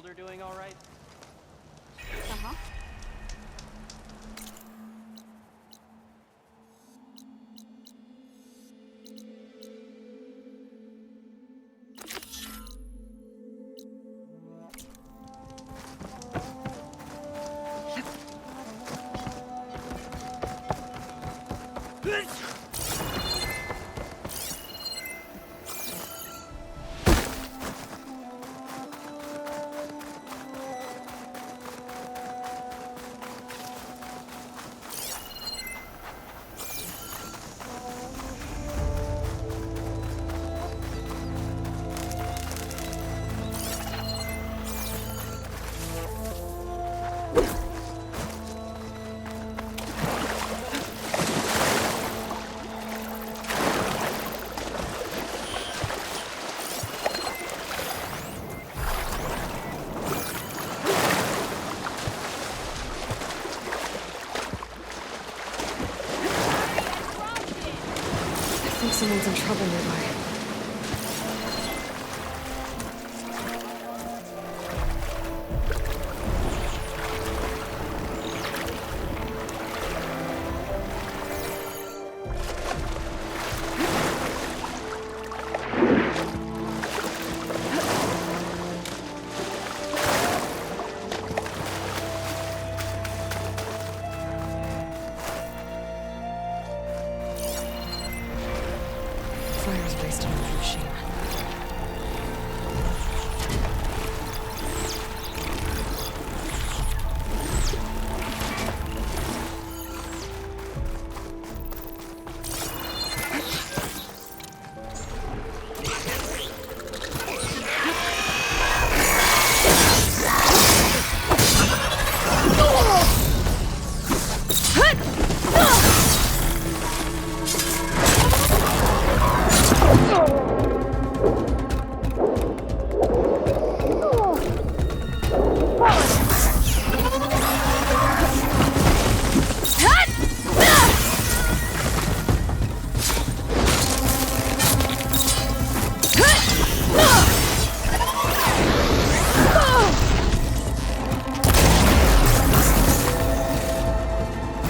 shoulder doing all right? Uh-huh. I think someone's in trouble nearby. Fire's raced into the machine.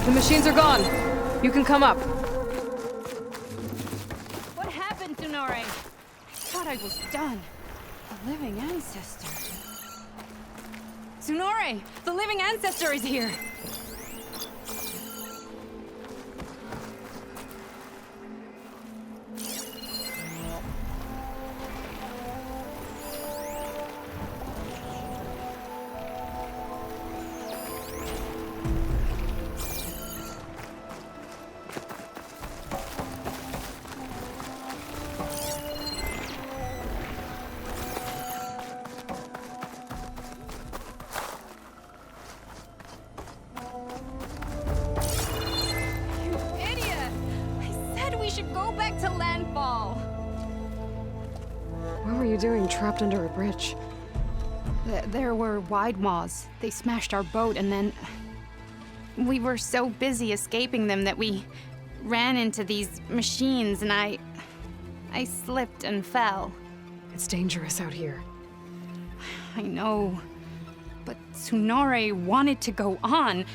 The machines are gone. You can come up. What happened to Nora? I thought I was done. The living ancestor. Tsunore! The living ancestor is here! Should go back to landfall. What were you doing trapped under a bridge? There were wide maws. They smashed our boat, and then we were so busy escaping them that we ran into these machines, and I slipped and fell. It's dangerous out here. I know, but Tsunore wanted to go on.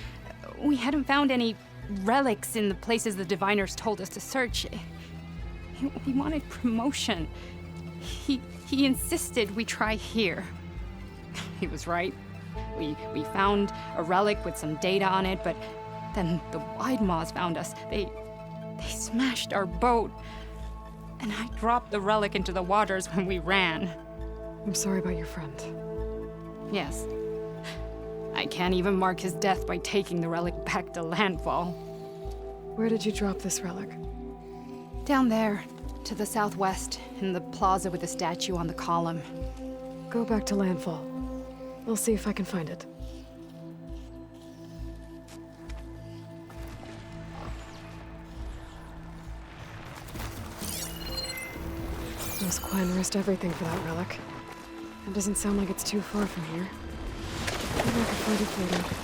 We hadn't found any relics in the places the diviners told us to search. He wanted promotion. He insisted we try here. He was right. We found a relic with some data on it, but then the wide maws found us. They smashed our boat, and I dropped the relic into the waters when we ran. I'm sorry about your friend. Yes. I can't even mark his death by taking the relic back to landfall. Where did you drop this relic? Down there, to the southwest, in the plaza with the statue on the column. Go back to landfall. I'll see if I can find it. Those Quen risked everything for that relic. It doesn't sound like it's too far from here. Maybe I can find it later.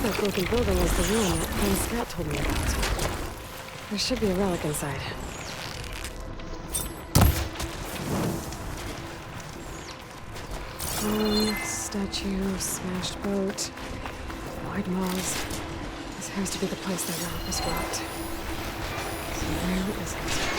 That broken building is the room that Ken Scott told me about. There should be a relic inside. Statue, smashed boat, wide malls. This has to be the place that relic was dropped. So where is it?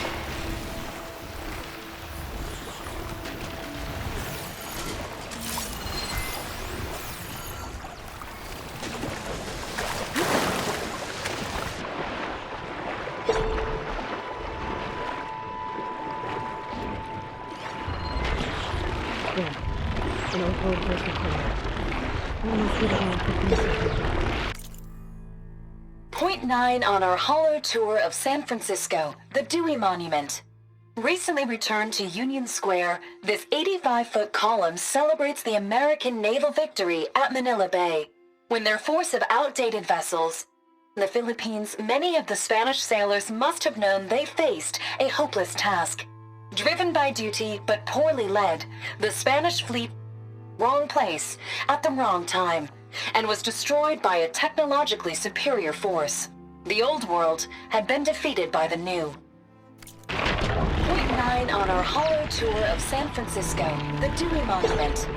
Point 9 on our holo tour of San Francisco, the Dewey Monument. Recently returned to Union Square, this 85-foot column celebrates the American naval victory at Manila Bay. When their force of outdated vessels, in the Philippines, many of the Spanish sailors must have known they faced a hopeless task. Driven by duty, but poorly led, the Spanish fleet wrong place at the wrong time, and was destroyed by a technologically superior force. The old world had been defeated by the new. Point 9 on our holo tour of San Francisco, the Dewey Monument.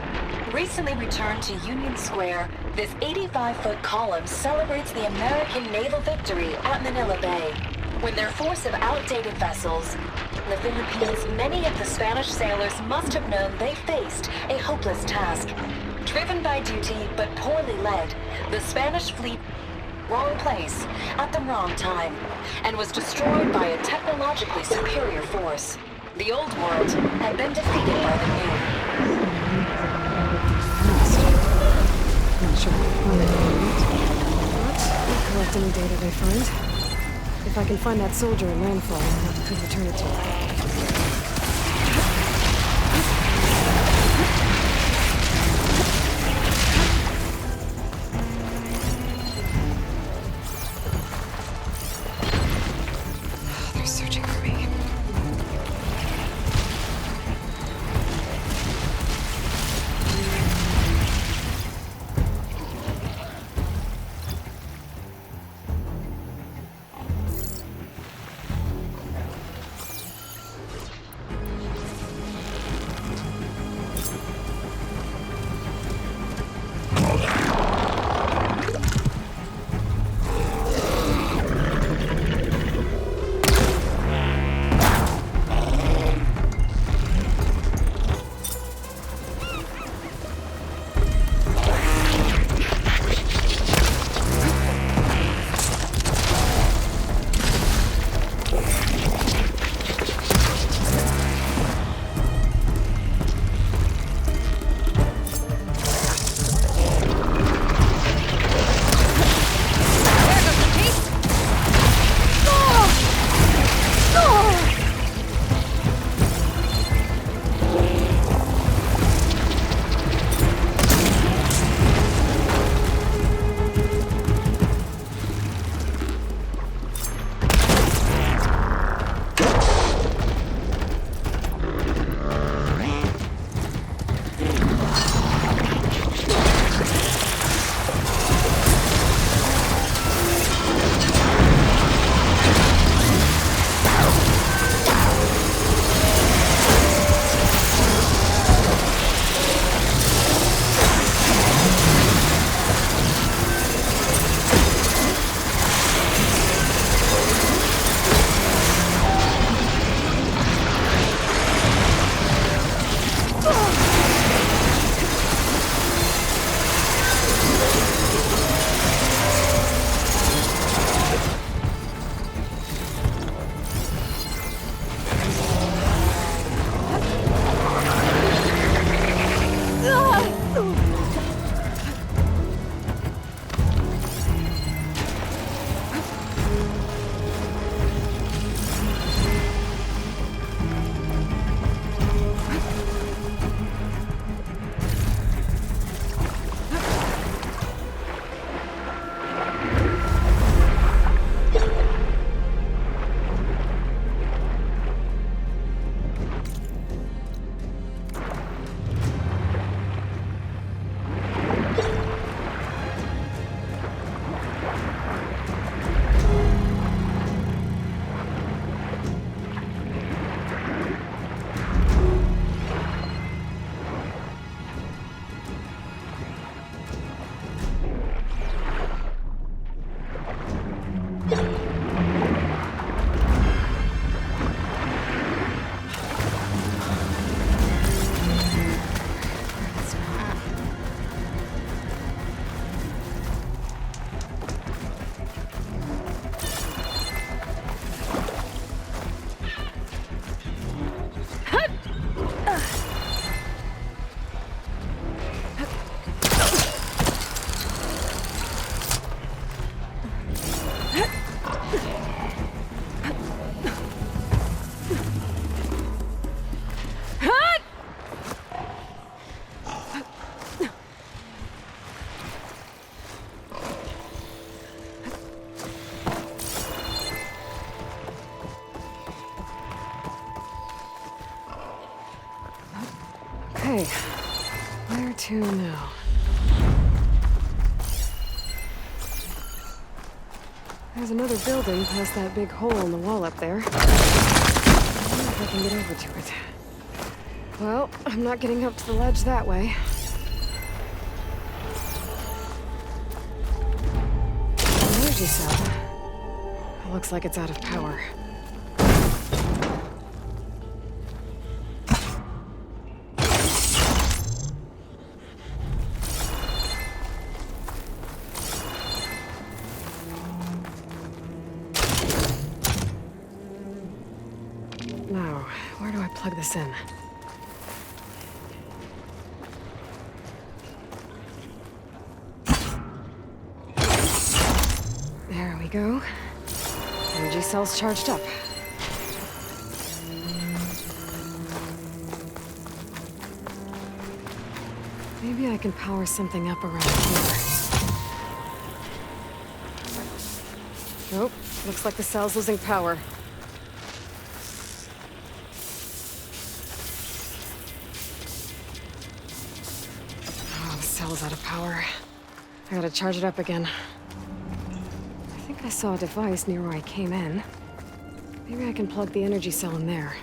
Recently returned to Union Square, this 85-foot column celebrates the American naval victory at Manila Bay. When their force of outdated vessels, the Philippines, many of the Spanish sailors must have known they faced a hopeless task. Driven by duty, but poorly led, the Spanish fleet wrong place at the wrong time, and was destroyed by a technologically superior force. The old world had been defeated by the new. Not sure I can find it, but I'll collect any data they find. If I can find that soldier in landfall, I could return it to her. They're searching for me. Okay, where to now? There's another building past that big hole in the wall up there. I wonder if I can get over to it. Well, I'm not getting up to the ledge that way. Energy cell. Looks like it's out of power. Now, where do I plug this in? There we go. Energy cells charged up. Maybe I can power something up around here. Nope, looks like the cell's losing power. Oh, the cell's out of power. I gotta charge it up again. I think I saw a device near where I came in. Maybe I can plug the energy cell in there.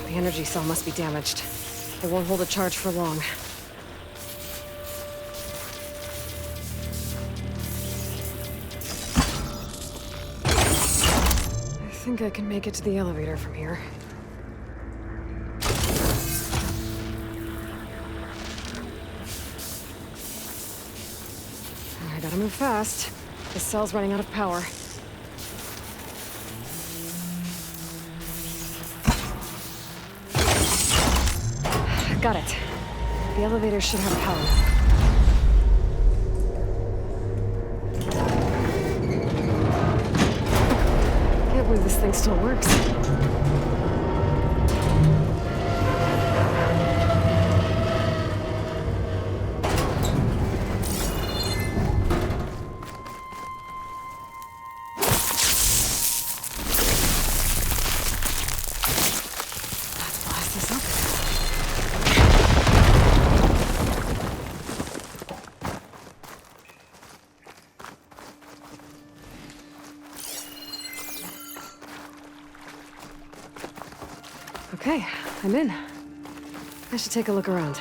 The energy cell must be damaged. It won't hold a charge for long. I think I can make it to the elevator from here. I gotta move fast. This cell's running out of power. Got it. The elevator should have power. Can't believe this thing still works. Let's blast this up. Okay, I'm in. I should take a look around.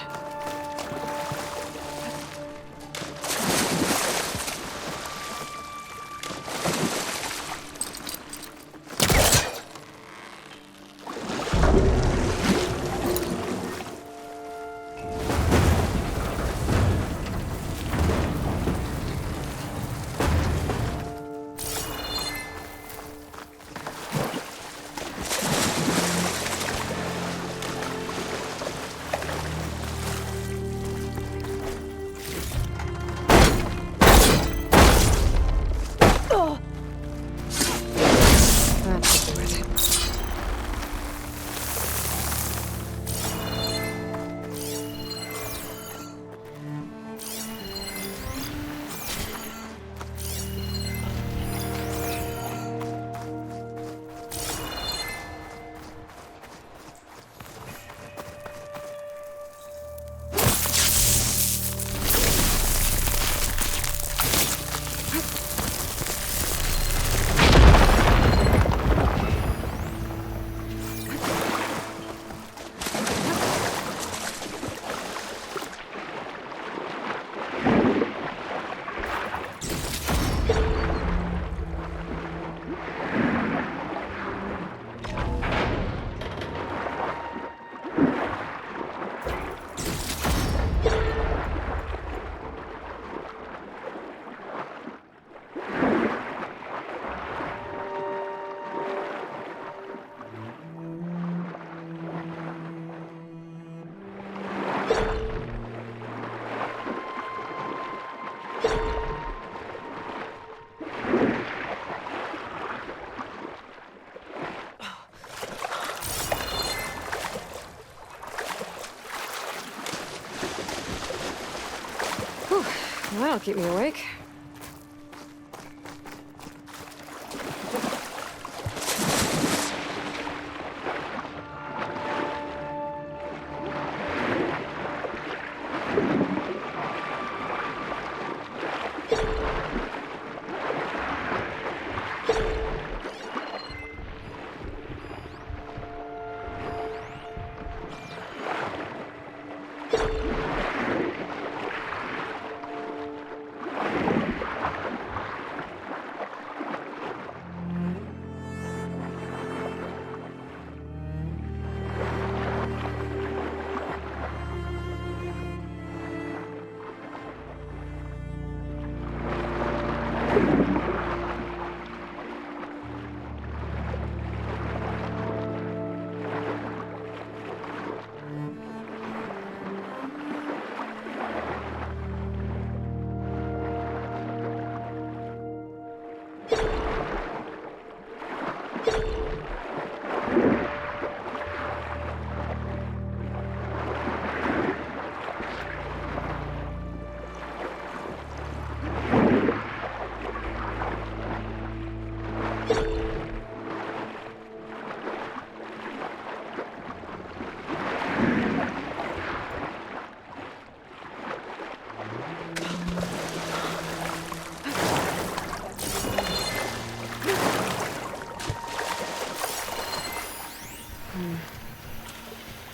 That'll keep me awake.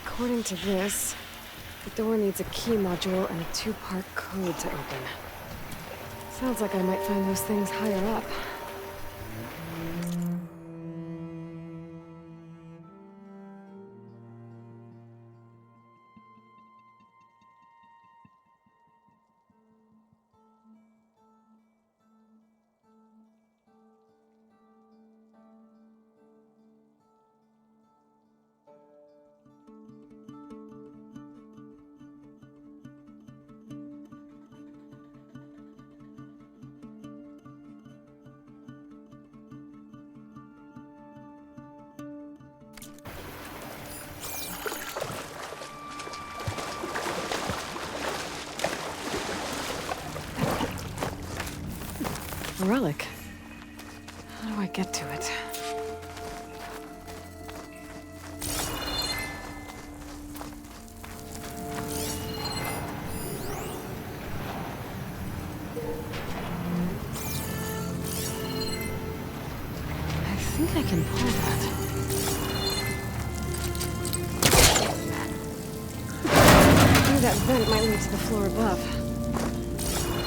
According to this, the door needs a key module and a 2-part code to open. Sounds like I might find those things higher up. A relic. How do I get to it? I think I can pull that. Maybe that vent might lead to the floor above.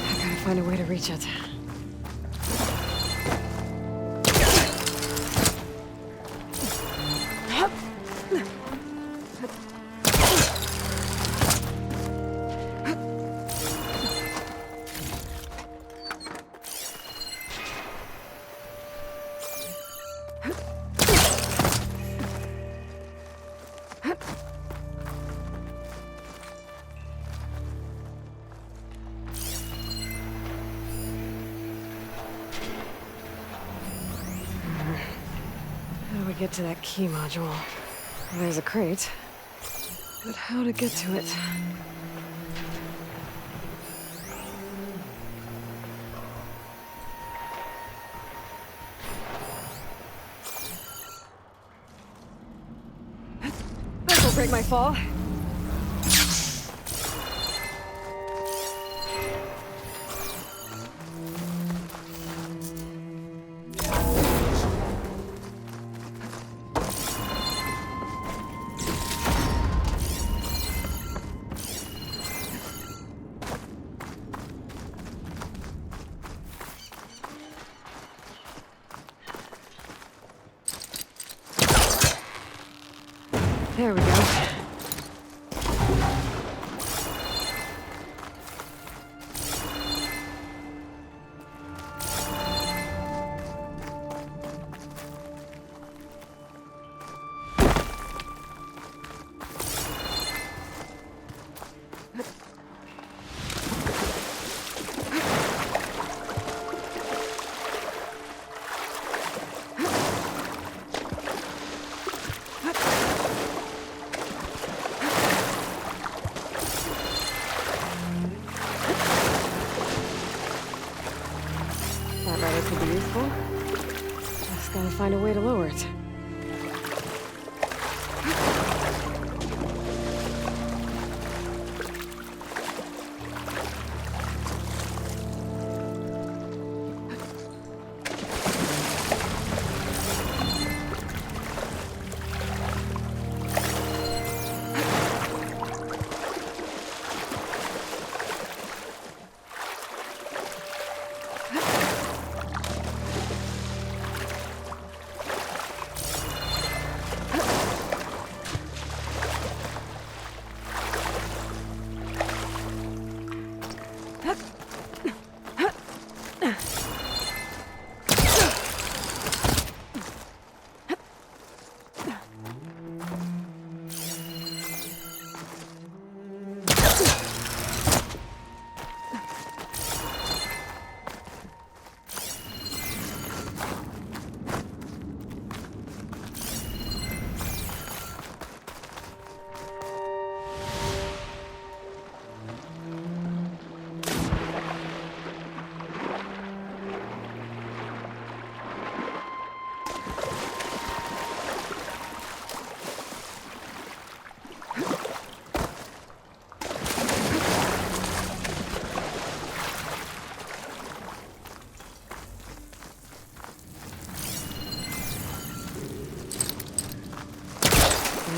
I gotta find a way to reach it. Get to that key module. There's a crate, but how to get to it? That'll break my fall. There we go.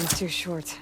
Time's too short.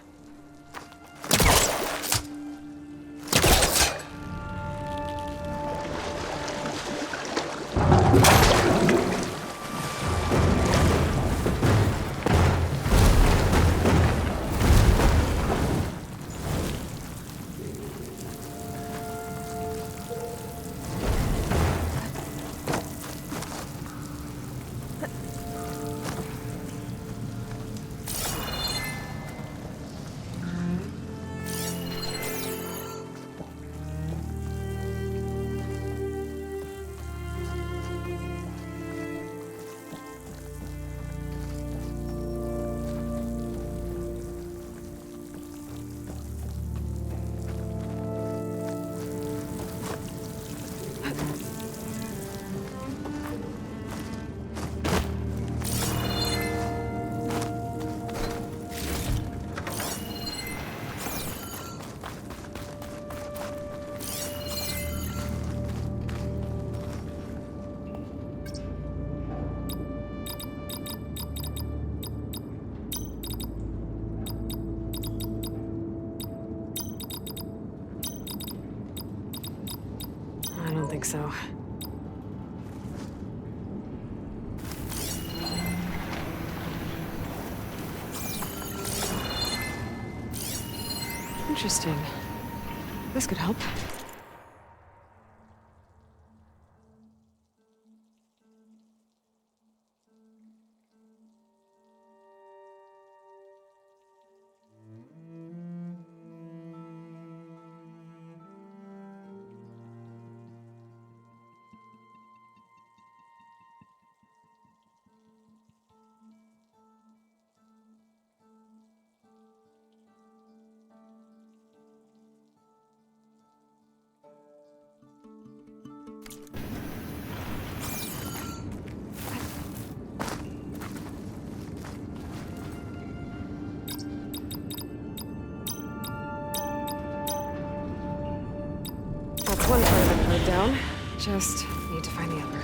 I don't think so. Interesting. This could help. That's one part of the code down. Just need to find the other.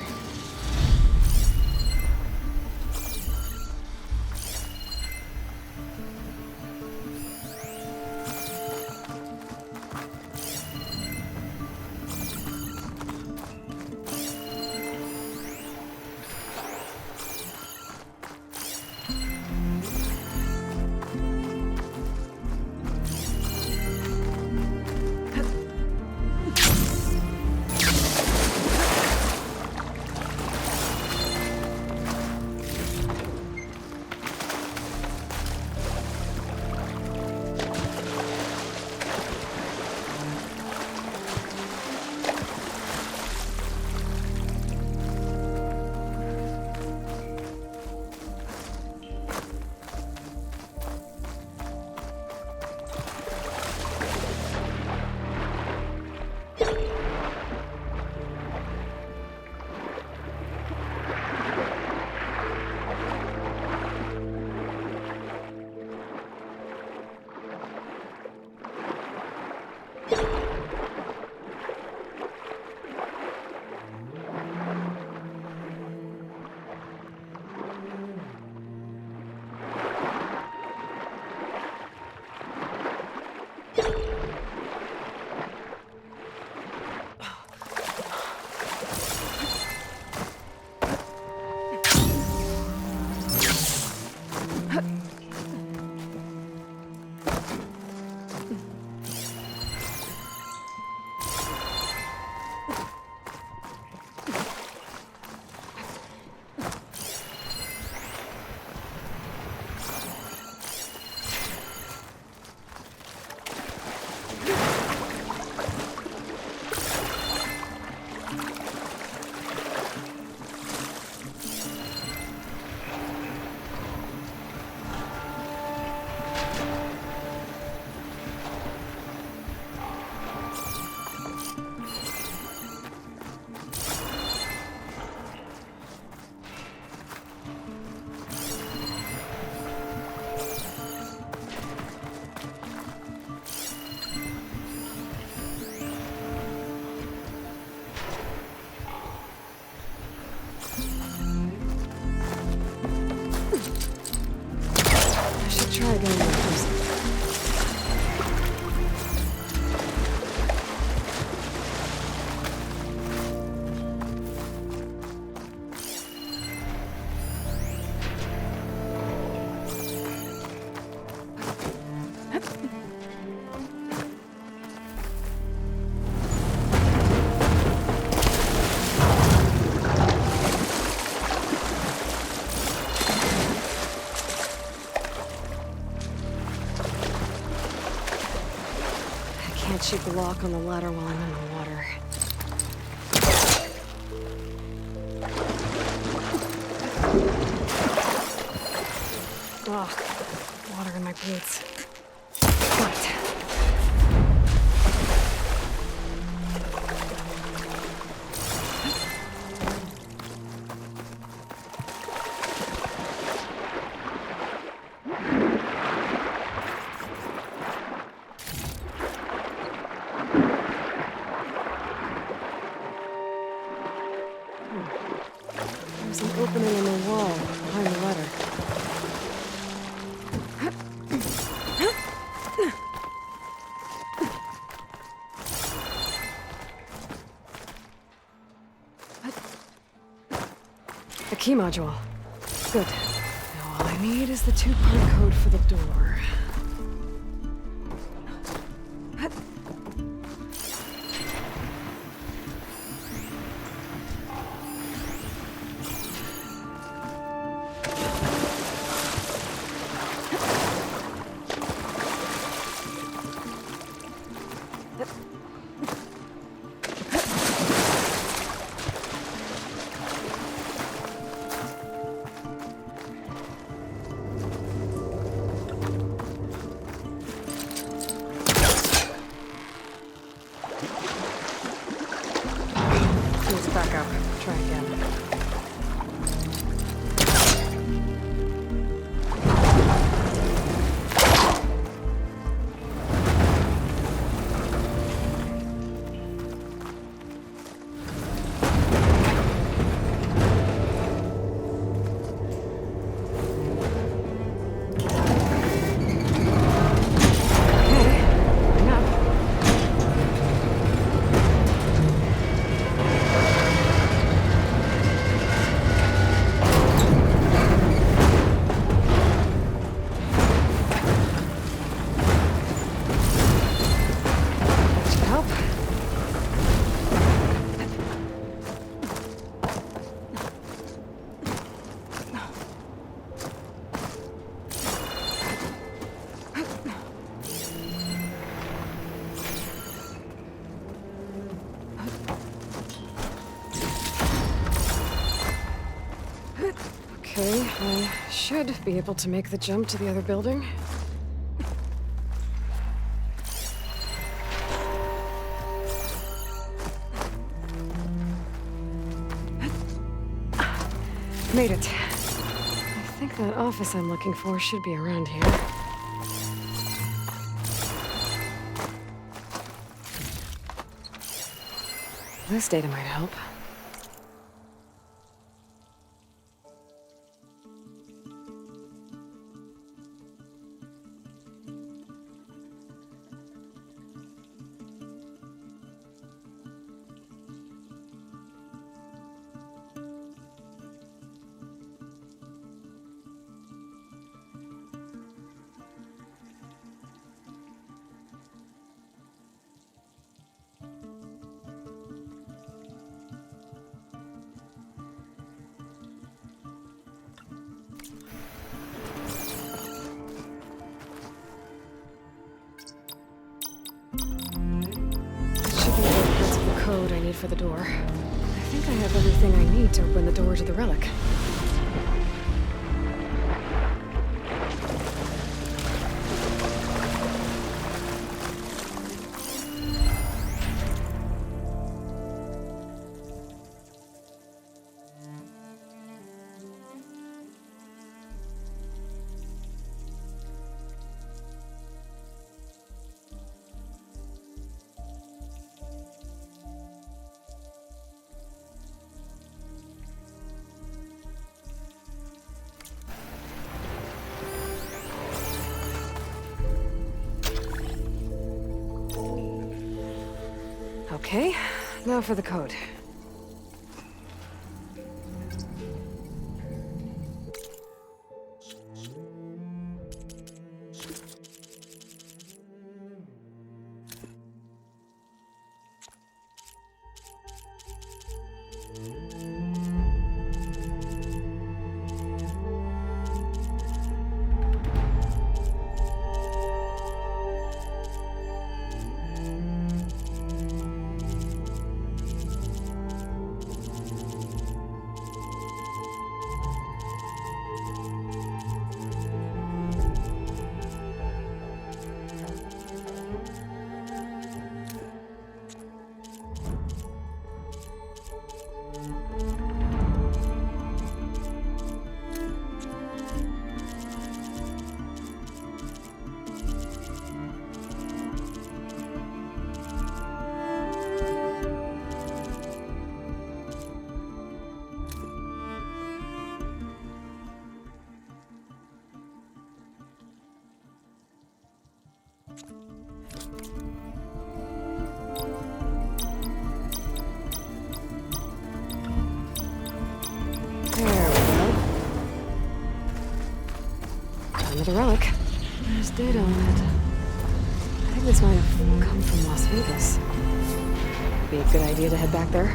can't shoot the lock on the ladder while I'm in the water. Ugh, water in my boots. Got it. There's an opening in the wall behind the ladder. A key module. Good. Now all I need is the two-part code for the door. Let's back up. Try again. Okay, I should be able to make the jump to the other building. Made it. I think that office I'm looking for should be around here. This data might help. Code I need for the door. I think I have everything I need to open the door to the relic. Okay, now for the code. the relic. There's data on it. I think this might have come from Las Vegas. Be a good idea to head back there.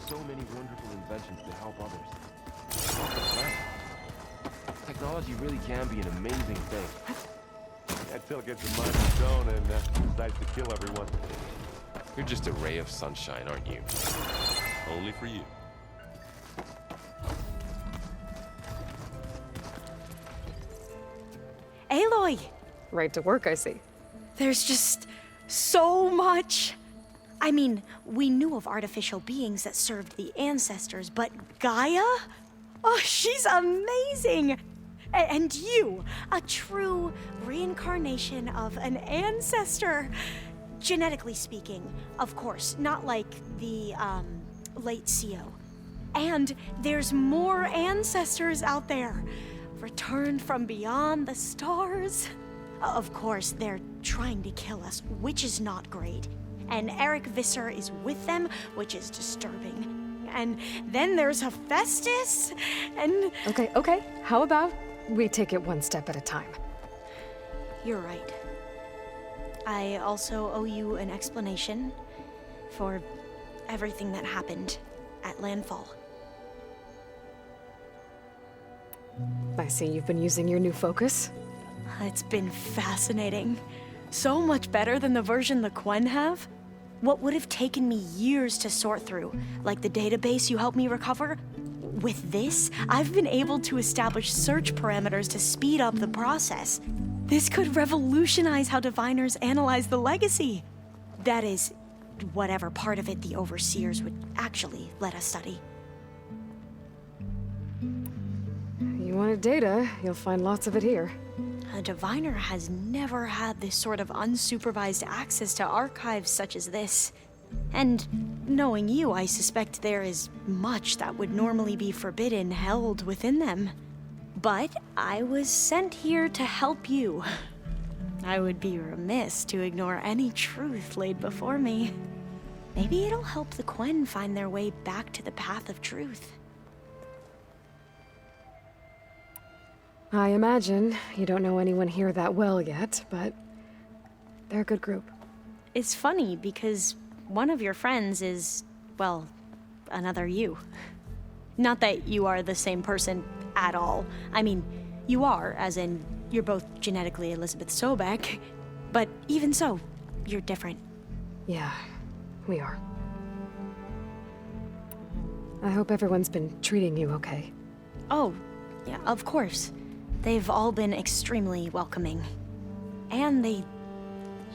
So many wonderful inventions to help others. Help the planet. Technology really can be an amazing thing. Until it gets a mind of its own and decides to kill everyone. You're just a ray of sunshine, aren't you? Only for you. Aloy! Right to work, I see. There's just so much. I mean, we knew of artificial beings that served the ancestors, but Gaia? Oh, she's amazing! And you, a true reincarnation of an ancestor. Genetically speaking, of course, not like the, late CO. And there's more ancestors out there, returned from beyond the stars. Of course, they're trying to kill us, which is not great. And Eric Visser is with them, which is disturbing. And then there's Hephaestus, and... Okay. How about we take it one step at a time? You're right. I also owe you an explanation for everything that happened at Landfall. I see you've been using your new focus. It's been fascinating. So much better than the version the Quen have. What would have taken me years to sort through, like the database you helped me recover, with this, I've been able to establish search parameters to speed up the process. This could revolutionize how diviners analyze the legacy. That is, whatever part of it the overseers would actually let us study. You wanted data, you'll find lots of it here. A diviner has never had this sort of unsupervised access to archives such as this. And knowing you, I suspect there is much that would normally be forbidden held within them. But I was sent here to help you. I would be remiss to ignore any truth laid before me. Maybe it'll help the Quen find their way back to the path of truth. I imagine you don't know anyone here that well yet, but they're a good group. It's funny because one of your friends is, well, another you. Not that you are the same person at all. I mean, you are, as in, you're both genetically Elizabeth Sobek, but even so, you're different. Yeah, we are. I hope everyone's been treating you okay. Oh, yeah, of course. They've all been extremely welcoming. And they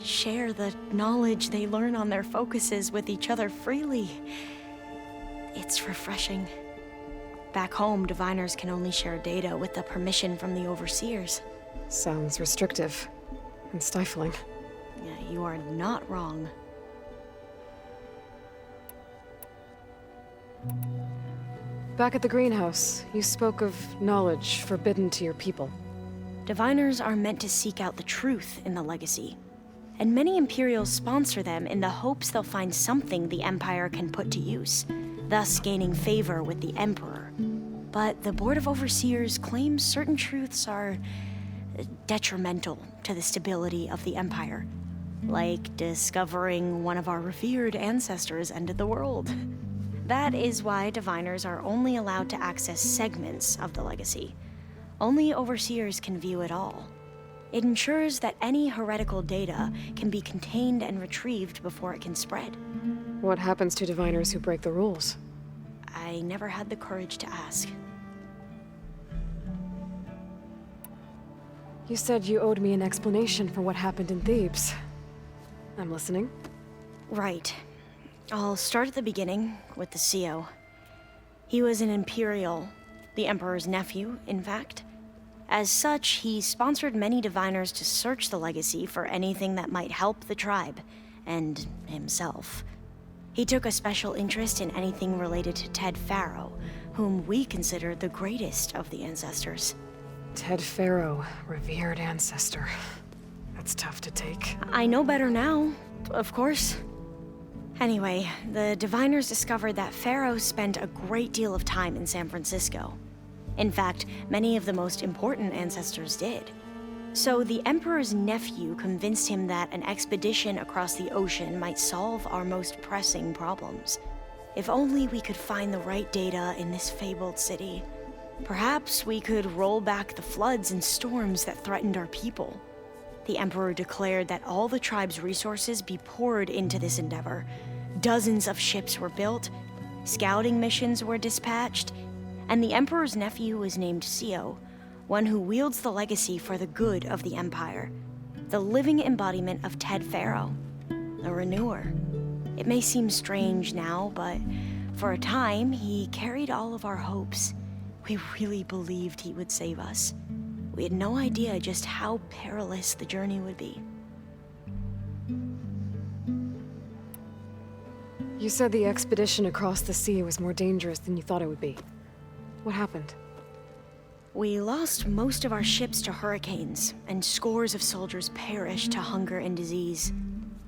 share the knowledge they learn on their focuses with each other freely. It's refreshing. Back home, diviners can only share data with the permission from the overseers. Sounds restrictive and stifling. Yeah, you are not wrong. Back at the greenhouse, you spoke of knowledge forbidden to your people. Diviners are meant to seek out the truth in the legacy, and many Imperials sponsor them in the hopes they'll find something the Empire can put to use, thus gaining favor with the Emperor. But the Board of Overseers claims certain truths are detrimental to the stability of the Empire, like discovering one of our revered ancestors ended the world. That is why Diviners are only allowed to access segments of the legacy. Only Overseers can view it all. It ensures that any heretical data can be contained and retrieved before it can spread. What happens to Diviners who break the rules? I never had the courage to ask. You said you owed me an explanation for what happened in Thebes. I'm listening. Right. I'll start at the beginning with the CEO. He was an Imperial, the Emperor's nephew, in fact. As such, he sponsored many Diviners to search the legacy for anything that might help the tribe, and himself. He took a special interest in anything related to Ted Faro, whom we consider the greatest of the ancestors. Ted Faro, revered ancestor. That's tough to take. I know better now, of course. Anyway, the Diviners discovered that Faro spent a great deal of time in San Francisco. In fact, many of the most important ancestors did. So the Emperor's nephew convinced him that an expedition across the ocean might solve our most pressing problems. If only we could find the right data in this fabled city. Perhaps we could roll back the floods and storms that threatened our people. The Emperor declared that all the tribe's resources be poured into this endeavor. Dozens of ships were built, scouting missions were dispatched, and the Emperor's nephew was named CEO, one who wields the legacy for the good of the Empire, the living embodiment of Ted Faro, the Renewer. It may seem strange now, but for a time, he carried all of our hopes. We really believed he would save us. We had no idea just how perilous the journey would be. You said the expedition across the sea was more dangerous than you thought it would be. What happened? We lost most of our ships to hurricanes, and scores of soldiers perished to hunger and disease.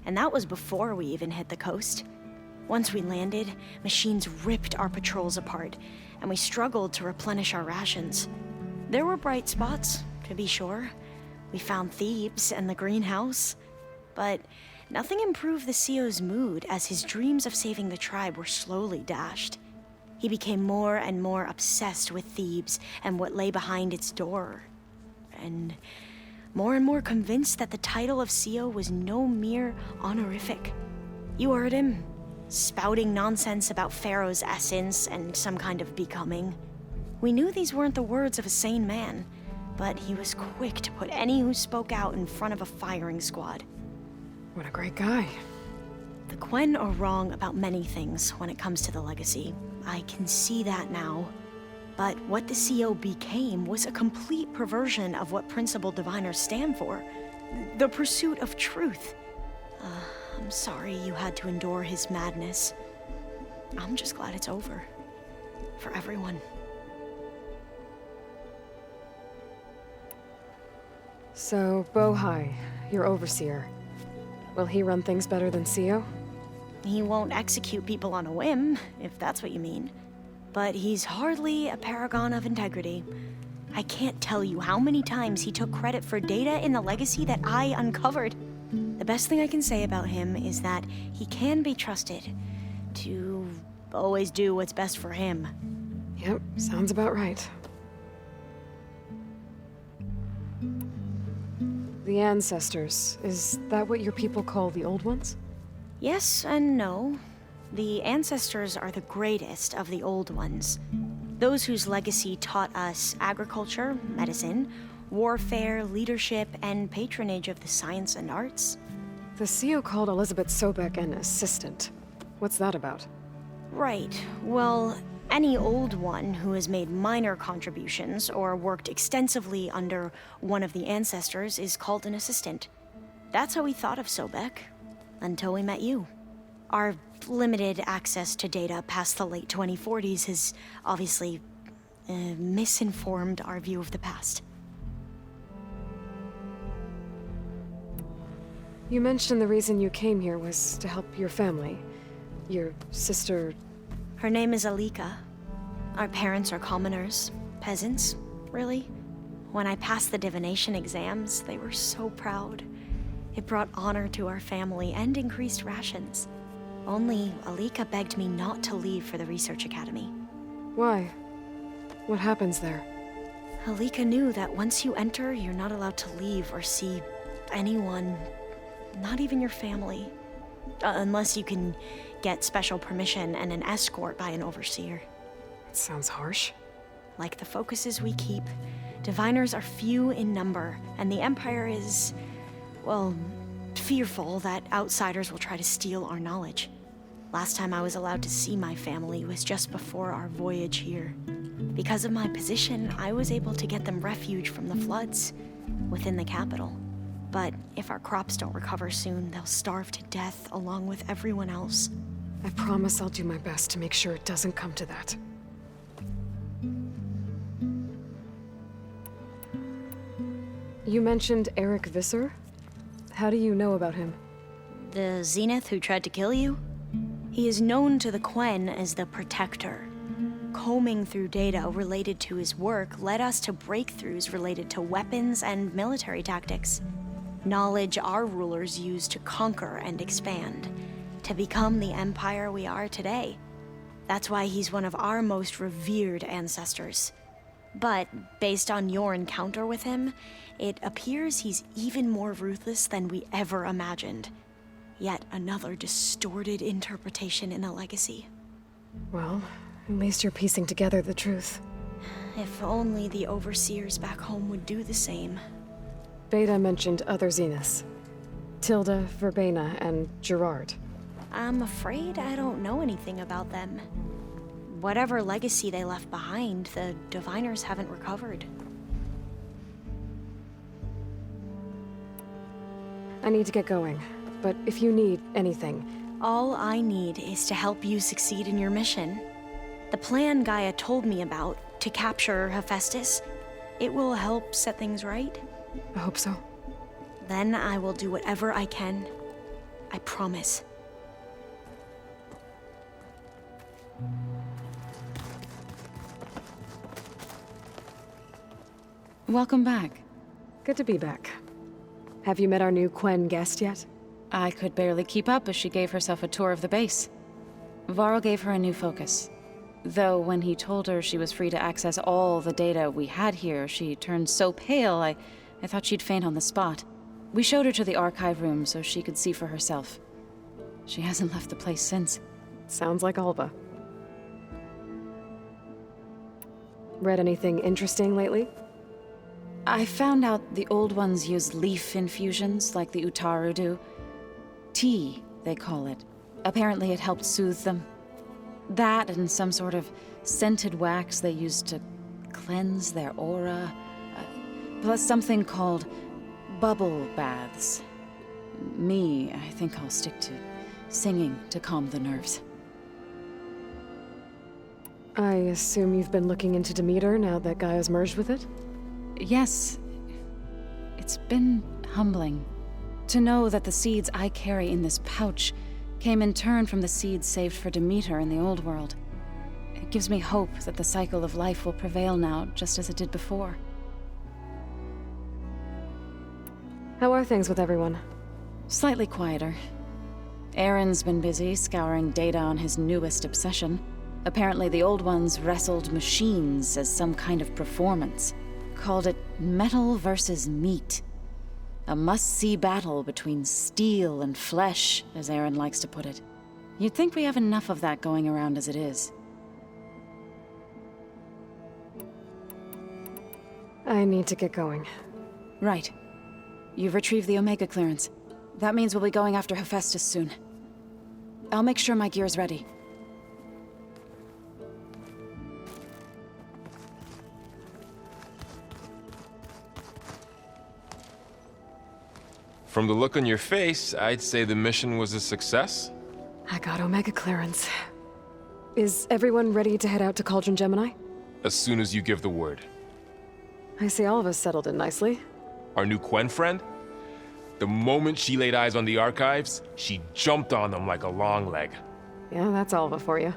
And that was before we even hit the coast. Once we landed, machines ripped our patrols apart, and we struggled to replenish our rations. There were bright spots, to be sure. We found Thebes and the greenhouse. But nothing improved the CEO's mood as his dreams of saving the tribe were slowly dashed. He became more and more obsessed with Thebes and what lay behind its door. And more convinced that the title of CEO was no mere honorific. You heard him, spouting nonsense about Pharaoh's essence and some kind of becoming. We knew these weren't the words of a sane man, but he was quick to put any who spoke out in front of a firing squad. What a great guy. The Quen are wrong about many things when it comes to the legacy. I can see that now. But what the CEO became was a complete perversion of what principled diviners stand for. The pursuit of truth. I'm sorry you had to endure his madness. I'm just glad it's over. For everyone. So, Bohai, your overseer. Will he run things better than CEO? He won't execute people on a whim, if that's what you mean. But he's hardly a paragon of integrity. I can't tell you how many times he took credit for data in the legacy that I uncovered. The best thing I can say about him is that he can be trusted to always do what's best for him. Yep, sounds about right. The ancestors, is that what your people call the old ones? Yes and no. The ancestors are the greatest of the old ones. Those whose legacy taught us agriculture, medicine, warfare, leadership, and patronage of the science and arts. The CEO called Elizabeth Sobek an assistant. What's that about? Right. Well, any old one who has made minor contributions or worked extensively under one of the ancestors is called an assistant. That's how we thought of Sobek, until we met you. Our limited access to data past the late 2040s has obviously misinformed our view of the past. You mentioned the reason you came here was to help your family. Your sister... Her name is Alika. Our parents are commoners, peasants, really. When I passed the divination exams, they were so proud. It brought honor to our family and increased rations. Only Alika begged me not to leave for the research academy. Why? What happens there? Alika knew that once you enter, you're not allowed to leave or see anyone, not even your family. Unless you can get special permission and an escort by an overseer. It sounds harsh. Like the focuses we keep, diviners are few in number, and the Empire is, well, fearful that outsiders will try to steal our knowledge. Last time I was allowed to see my family was just before our voyage here. Because of my position, I was able to get them refuge from the floods within the capital. But if our crops don't recover soon, they'll starve to death along with everyone else. I promise I'll do my best to make sure it doesn't come to that. You mentioned Eric Visser? How do you know about him? The Zenith who tried to kill you? He is known to the Quen as the Protector. Combing through data related to his work led us to breakthroughs related to weapons and military tactics. Knowledge our rulers used to conquer and expand, to become the empire we are today. That's why he's one of our most revered ancestors. But based on your encounter with him, it appears he's even more ruthless than we ever imagined. Yet another distorted interpretation in a legacy. Well, at least you're piecing together the truth. If only the overseers back home would do the same. Beta mentioned other Zeniths. Tilda, Verbena, and Gerard. I'm afraid I don't know anything about them. Whatever legacy they left behind, the diviners haven't recovered. I need to get going, but if you need anything... All I need is to help you succeed in your mission. The plan Gaia told me about, to capture Hephaestus, it will help set things right. I hope so. Then I will do whatever I can. I promise. Welcome back. Good to be back. Have you met our new Quen guest yet? I could barely keep up as she gave herself a tour of the base. Varl gave her a new focus. Though when he told her she was free to access all the data we had here, she turned so pale I thought she'd faint on the spot. We showed her to the archive room so she could see for herself. She hasn't left the place since. Sounds like Alba. Read anything interesting lately? I found out the old ones use leaf infusions like the Utaru do. Tea, they call it. Apparently it helped soothe them. That and some sort of scented wax they used to cleanse their aura. Plus something called bubble baths. Me, I think I'll stick to singing to calm the nerves. I assume you've been looking into Demeter now that Gaia's merged with it? Yes. It's been humbling to know that the seeds I carry in this pouch came in turn from the seeds saved for Demeter in the old world. It gives me hope that the cycle of life will prevail now, just as it did before. How are things with everyone? Slightly quieter. Aaron's been busy scouring data on his newest obsession. Apparently the old ones wrestled machines as some kind of performance. Called it metal versus meat. A must-see battle between steel and flesh, as Aaron likes to put it. You'd think we have enough of that going around as it is. I need to get going. Right. You've retrieved the Omega clearance. That means we'll be going after Hephaestus soon. I'll make sure my gear's ready. From the look on your face, I'd say the mission was a success. I got Omega clearance. Is everyone ready to head out to Cauldron Gemini? As soon as you give the word. I see all of us settled in nicely. Our new Quen friend? The moment she laid eyes on the archives, she jumped on them like a long leg. Yeah, that's Alva for you.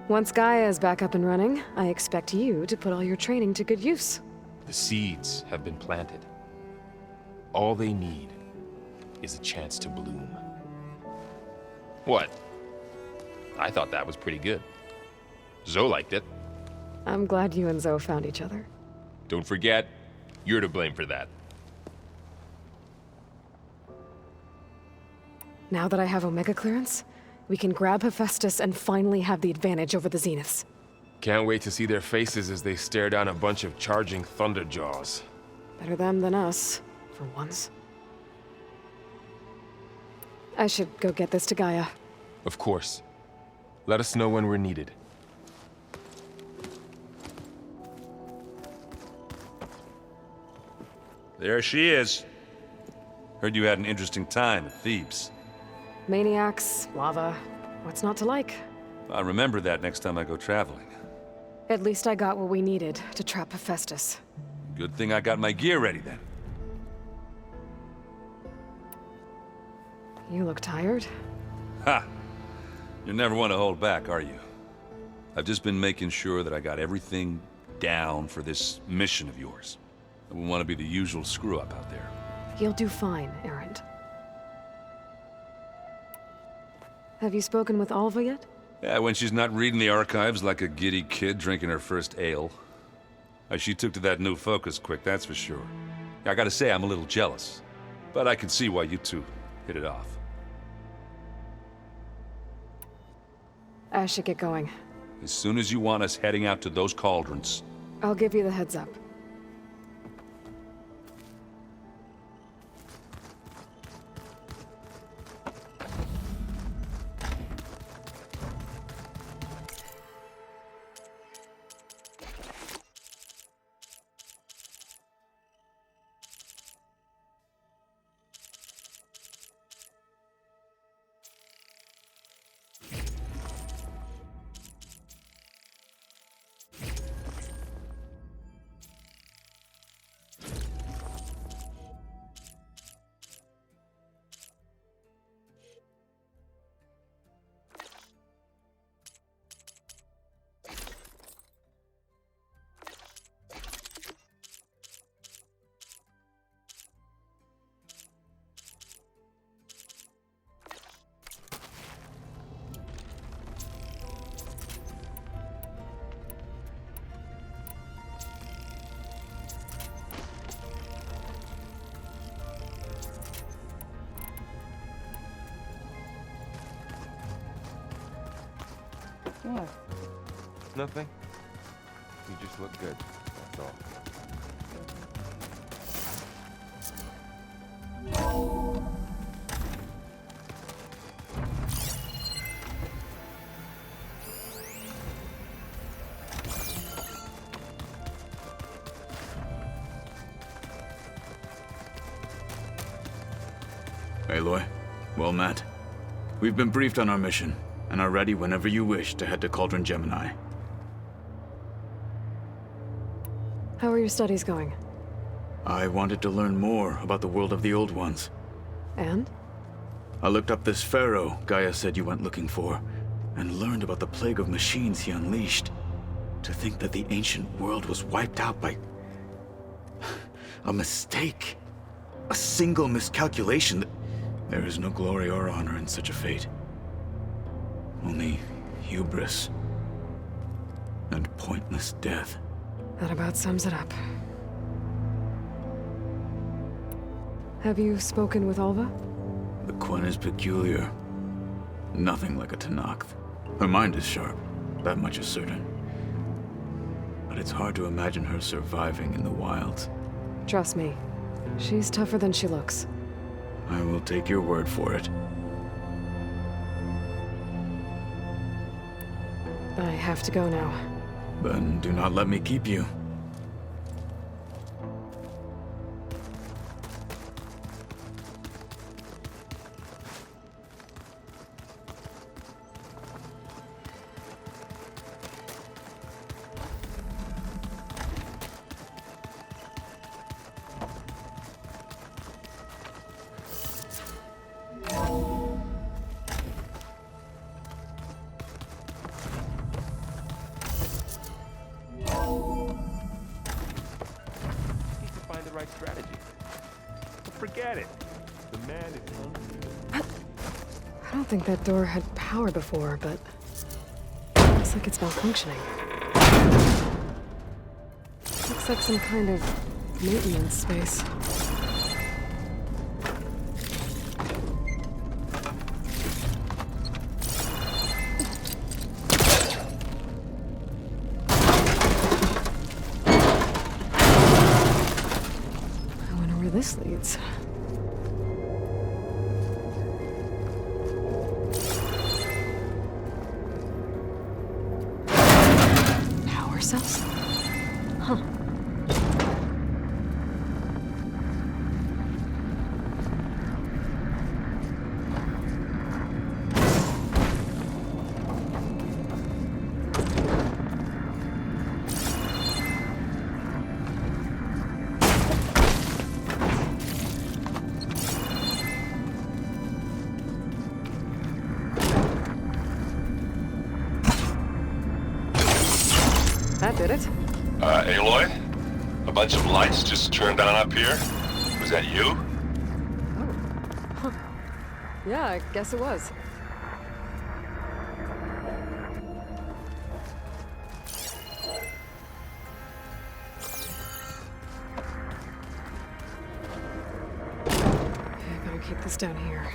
Once Gaia is back up and running, I expect you to put all your training to good use. The seeds have been planted. All they need is a chance to bloom. What? I thought that was pretty good. Zoe liked it. I'm glad you and Zoe found each other. Don't forget, you're to blame for that. Now that I have Omega clearance, we can grab Hephaestus and finally have the advantage over the Zeniths. Can't wait to see their faces as they stare down a bunch of charging thunderjaws. Better them than us, for once. I should go get this to Gaia. Of course. Let us know when we're needed. There she is. Heard you had an interesting time at Thebes. Maniacs, lava, what's not to like? I'll remember that next time I go traveling. At least I got what we needed to trap Hephaestus. Good thing I got my gear ready then. You look tired. Ha! You never want to hold back, are you? I've just been making sure that I got everything down for this mission of yours. I wouldn't want to be the usual screw-up out there. You'll do fine, Errant. Have you spoken with Alva yet? Yeah, when she's not reading the archives like a giddy kid drinking her first ale. She took to that new focus quick, that's for sure. I gotta say, I'm a little jealous. But I can see why you two hit it off. I should get going. As soon as you want us heading out to those cauldrons. I'll give you the heads up. What? Nothing. You just look good. That's all. Aloy, well met. We've been briefed on our mission, and are ready whenever you wish to head to Cauldron Gemini. How are your studies going? I wanted to learn more about the world of the Old Ones. And? I looked up this pharaoh Gaia said you went looking for, and learned about the plague of machines he unleashed. To think that the ancient world was wiped out by a mistake. A single miscalculation. There is no glory or honor in such a fate. Only hubris and pointless death. That about sums it up. Have you spoken with Alva? The Quen is peculiar. Nothing like a Tenakth. Her mind is sharp, that much is certain. But it's hard to imagine her surviving in the wilds. Trust me, she's tougher than she looks. I will take your word for it. I have to go now. Then do not let me keep you. strategy. But forget it. The man is undefeated. I don't think that door had power before, but looks like it's malfunctioning. Looks like some kind of maintenance space. I wonder where this leads. Power cells? Huh. That did it. Aloy? A bunch of lights just turned on up here? Was that you? Oh. Huh. Yeah, I guess it was. I better keep this down here.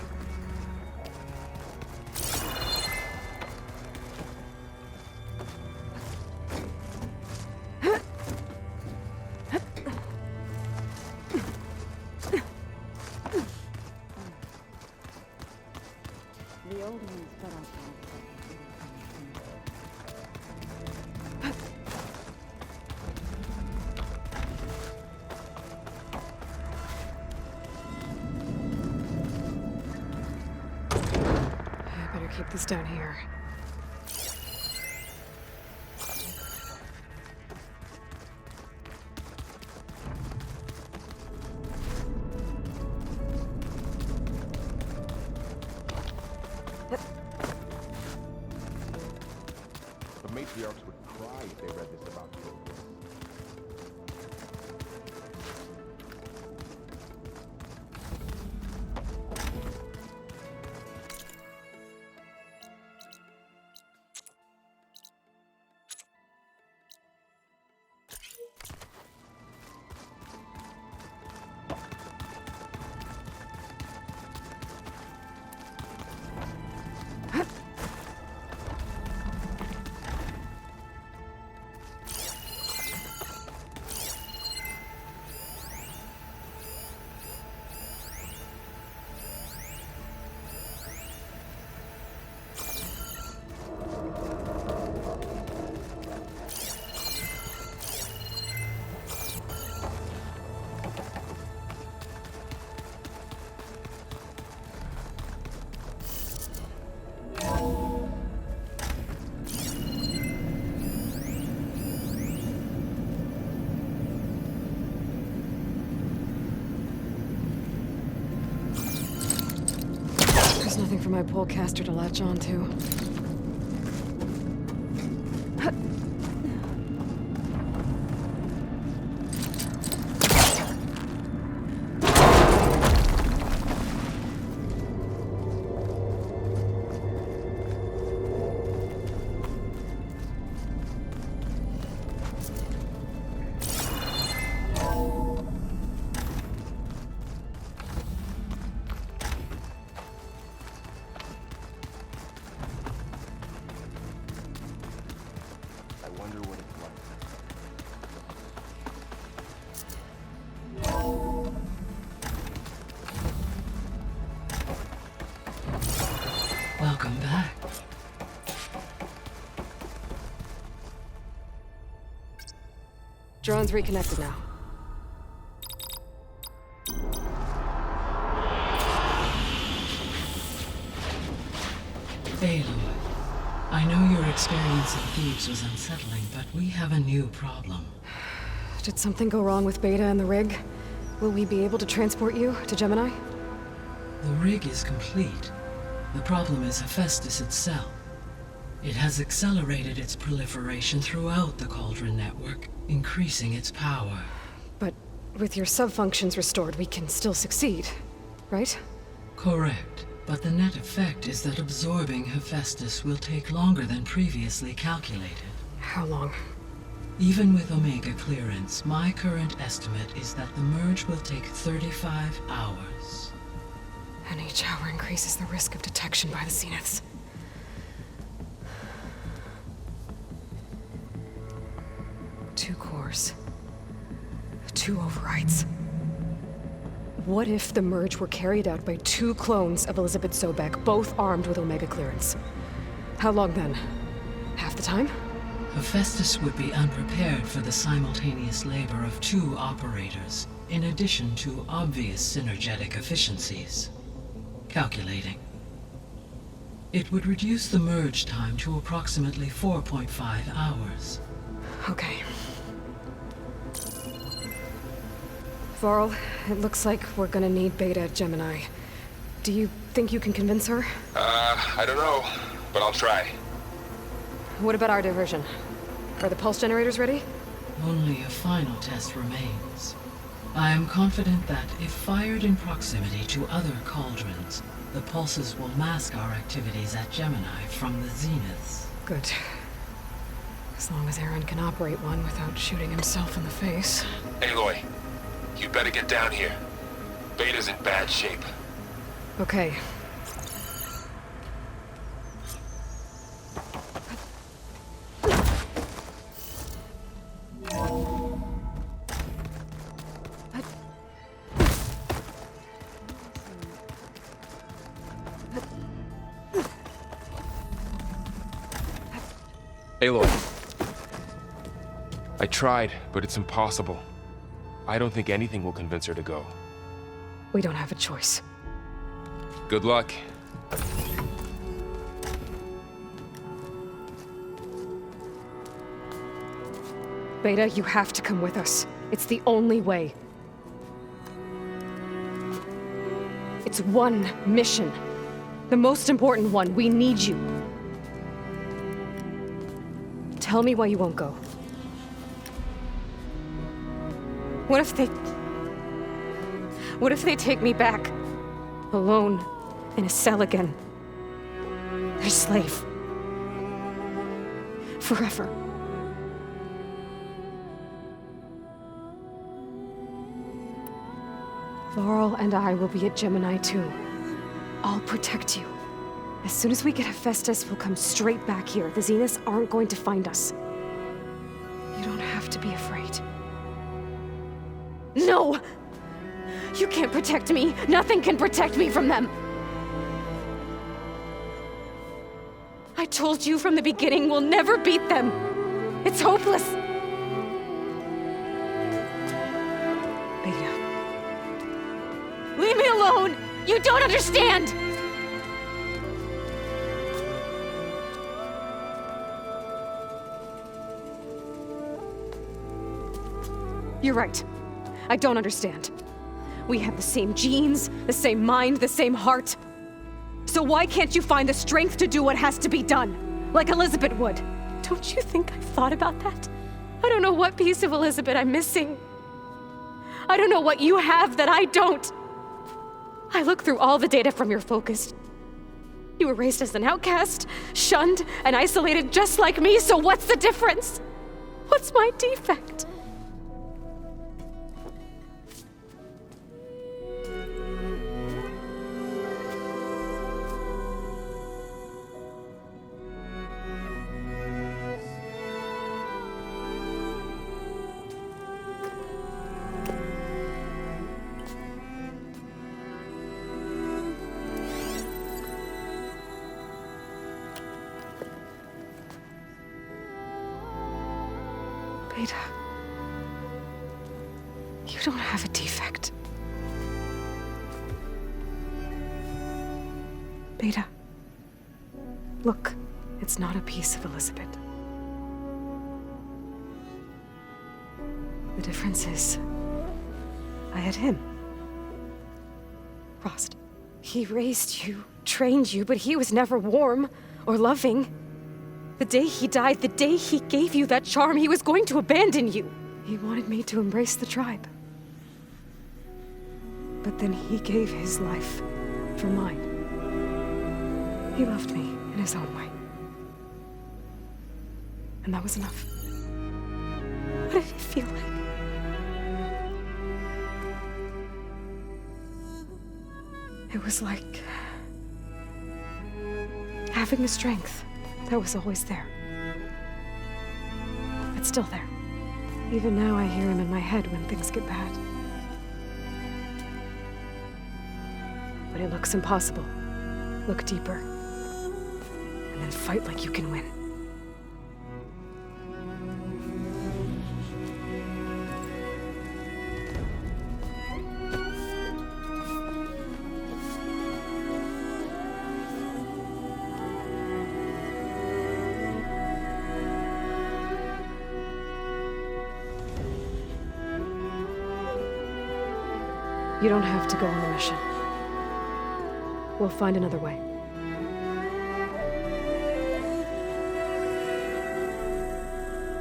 Keep this down here. The matriarchs would cry if they read this about you. Nothing for my polecaster to latch onto. Welcome back. Drone's reconnected now. Aloy, I know your experience in Thebes was unsettling, but we have a new problem. Did something go wrong with Beta and the rig? Will we be able to transport you to Gemini? The rig is complete. The problem is Hephaestus itself. It has accelerated its proliferation throughout the Cauldron network, increasing its power. But With your sub-functions restored, we can still succeed, right? Correct. But the net effect is that absorbing Hephaestus will take longer than previously calculated. How long? Even with Omega clearance, my current estimate is that the merge will take 35 hours. And each hour increases the risk of detection by the Zeniths. Two cores. 2 overrides. What if the merge were carried out by 2 clones of Elizabeth Sobek, both armed with Omega clearance? How long then? Half the time? Hephaestus would be unprepared for the simultaneous labor of 2 operators, in addition to obvious synergetic efficiencies. Calculating. It would reduce the merge time to approximately 4.5 hours. Okay. Varl, it looks like we're gonna need Beta at Gemini. Do you think you can convince her? I don't know, but I'll try. What about our diversion? Are the pulse generators ready? Only a final test remains. I am confident that if fired in proximity to other cauldrons, the pulses will mask our activities at Gemini from the Zeniths. Good. As long as Aaron can operate one without shooting himself in the face. Aloy, you better get down here. Beta's in bad shape. Okay. Aloy. I tried, but it's impossible. I don't think anything will convince her to go. We don't have a choice. Good luck. Beta, you have to come with us. It's the only way. It's one mission. The most important one. We need you. Tell me why you won't go. What if they take me back? Alone, in a cell again. Their slave. Forever. Laurel and I will be at Gemini too. I'll protect you. As soon as we get Hephaestus, we'll come straight back here. The Zeniths aren't going to find us. You don't have to be afraid. No! You can't protect me. Nothing can protect me from them. I told you from the beginning we'll never beat them. It's hopeless. Beta. Leave me alone! You don't understand! You're right. I don't understand. We have the same genes, the same mind, the same heart. So why can't you find the strength to do what has to be done? Like Elizabeth would. Don't you think I've thought about that? I don't know what piece of Elizabeth I'm missing. I don't know what you have that I don't. I looked through all the data from your focus. You were raised as an outcast, shunned, and isolated just like me, so what's the difference? What's my defect? Beta, you don't have a defect. Beta, look, it's not a piece of Elizabeth. The difference is, I had him. Frost. He raised you, trained you, but he was never warm or loving. The day he died, the day he gave you that charm, he was going to abandon you. He wanted me to embrace the tribe. But then he gave his life for mine. He loved me in his own way. And that was enough. What did it feel like? It was like having the strength that was always there. It's still there. Even now I hear him in my head when things get bad. But it looks impossible. Look deeper. And then fight like you can win. You don't have to go on the mission. We'll find another way.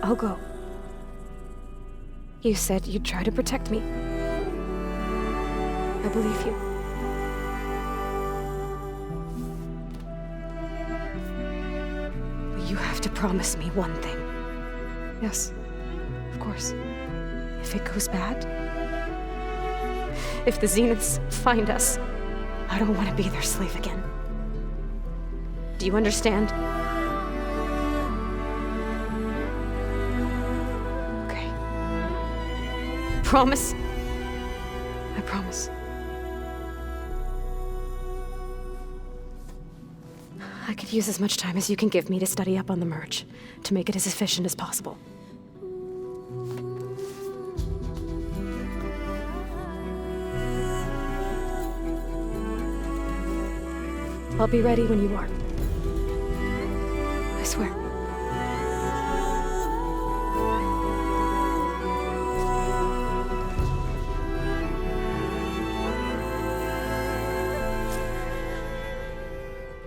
I'll go. You said you'd try to protect me. I believe you. But you have to promise me one thing. Yes, of course. If it goes bad, if the Zeniths find us, I don't want to be their slave again. Do you understand? Okay. Promise? I promise. I could use as much time as you can give me to study up on the merge, to make it as efficient as possible. I'll be ready when you are. I swear.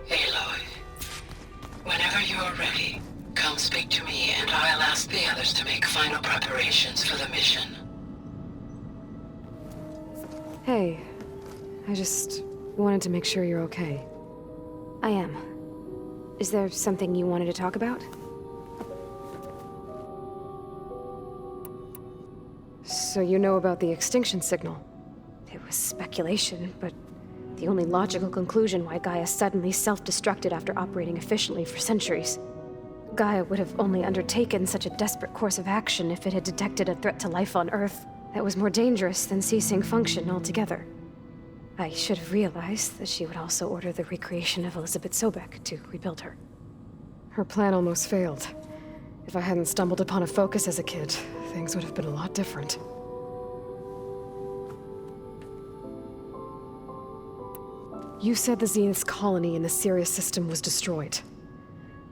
Aloy, whenever you are ready, come speak to me and I'll ask the others to make final preparations for the mission. Hey, I just wanted to make sure you're okay. I am. Is there something you wanted to talk about? So you know about the extinction signal? It was speculation, but the only logical conclusion why Gaia suddenly self-destructed after operating efficiently for centuries. Gaia would have only undertaken such a desperate course of action if it had detected a threat to life on Earth that was more dangerous than ceasing function altogether. I should have realized that she would also order the recreation of Elizabeth Sobek to rebuild her. Her plan almost failed. If I hadn't stumbled upon a focus as a kid, things would have been a lot different. You said the Zenith's colony in the Sirius system was destroyed.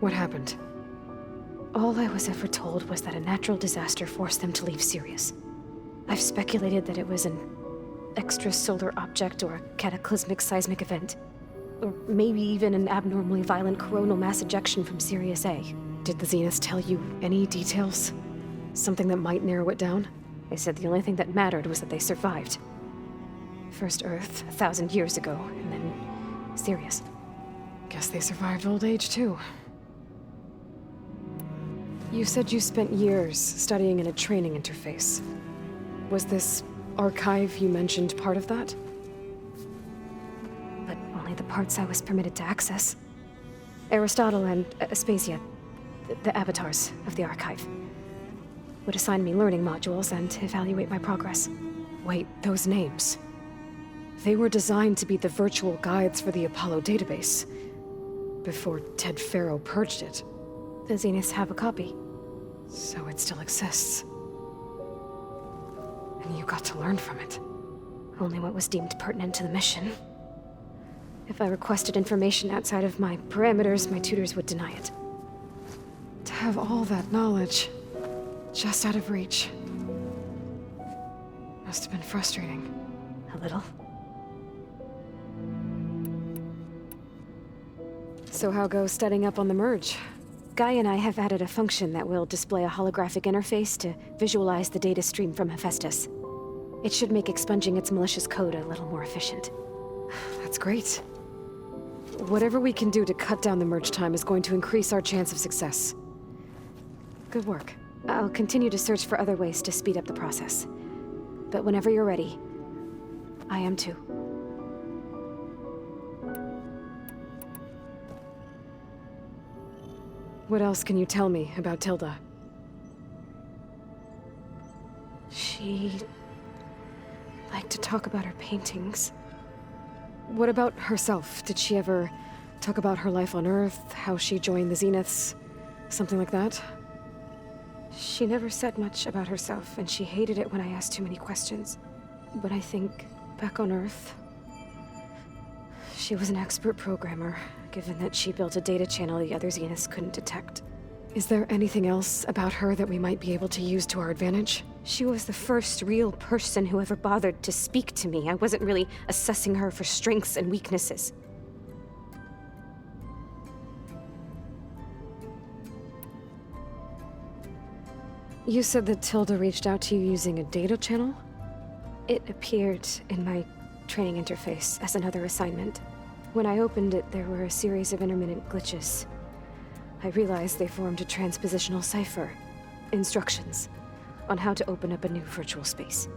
What happened? All I was ever told was that a natural disaster forced them to leave Sirius. I've speculated that it was an extrasolar object or a cataclysmic seismic event. Or maybe even an abnormally violent coronal mass ejection from Sirius A. Did the Zeniths tell you any details? Something that might narrow it down? They said the only thing that mattered was that they survived. First Earth, 1,000 years ago, and then Sirius. Guess they survived old age too. You said you spent years studying in a training interface. Was this archive you mentioned part of that? But only the parts I was permitted to access. Aristotle and Aspasia, the avatars of the archive, would assign me learning modules and evaluate my progress. Wait, those names. They were designed to be the virtual guides for the Apollo database, before Ted Faro purged it. The Zeniths have a copy, so it still exists. And you got to learn from it. Only what was deemed pertinent to the mission. If I requested information outside of my parameters, my tutors would deny it. To have all that knowledge, just out of reach, must have been frustrating. A little. So how goes studying up on the merge? Guy and I have added a function that will display a holographic interface to visualize the data stream from Hephaestus. It should make expunging its malicious code a little more efficient. That's great. Whatever we can do to cut down the merge time is going to increase our chance of success. Good work. I'll continue to search for other ways to speed up the process. But whenever you're ready, I am too. What else can you tell me about Tilda? She liked to talk about her paintings. What about herself? Did she ever talk about her life on Earth, how she joined the Zeniths, something like that? She never said much about herself, and she hated it when I asked too many questions. But I think, back on Earth, she was an expert programmer, given that she built a data channel the other Zeniths couldn't detect. Is there anything else about her that we might be able to use to our advantage? She was the first real person who ever bothered to speak to me. I wasn't really assessing her for strengths and weaknesses. You said that Tilda reached out to you using a data channel? It appeared in my training interface as another assignment. When I opened it, there were a series of intermittent glitches. I realized they formed a transpositional cipher. Instructions on how to open up a new virtual space.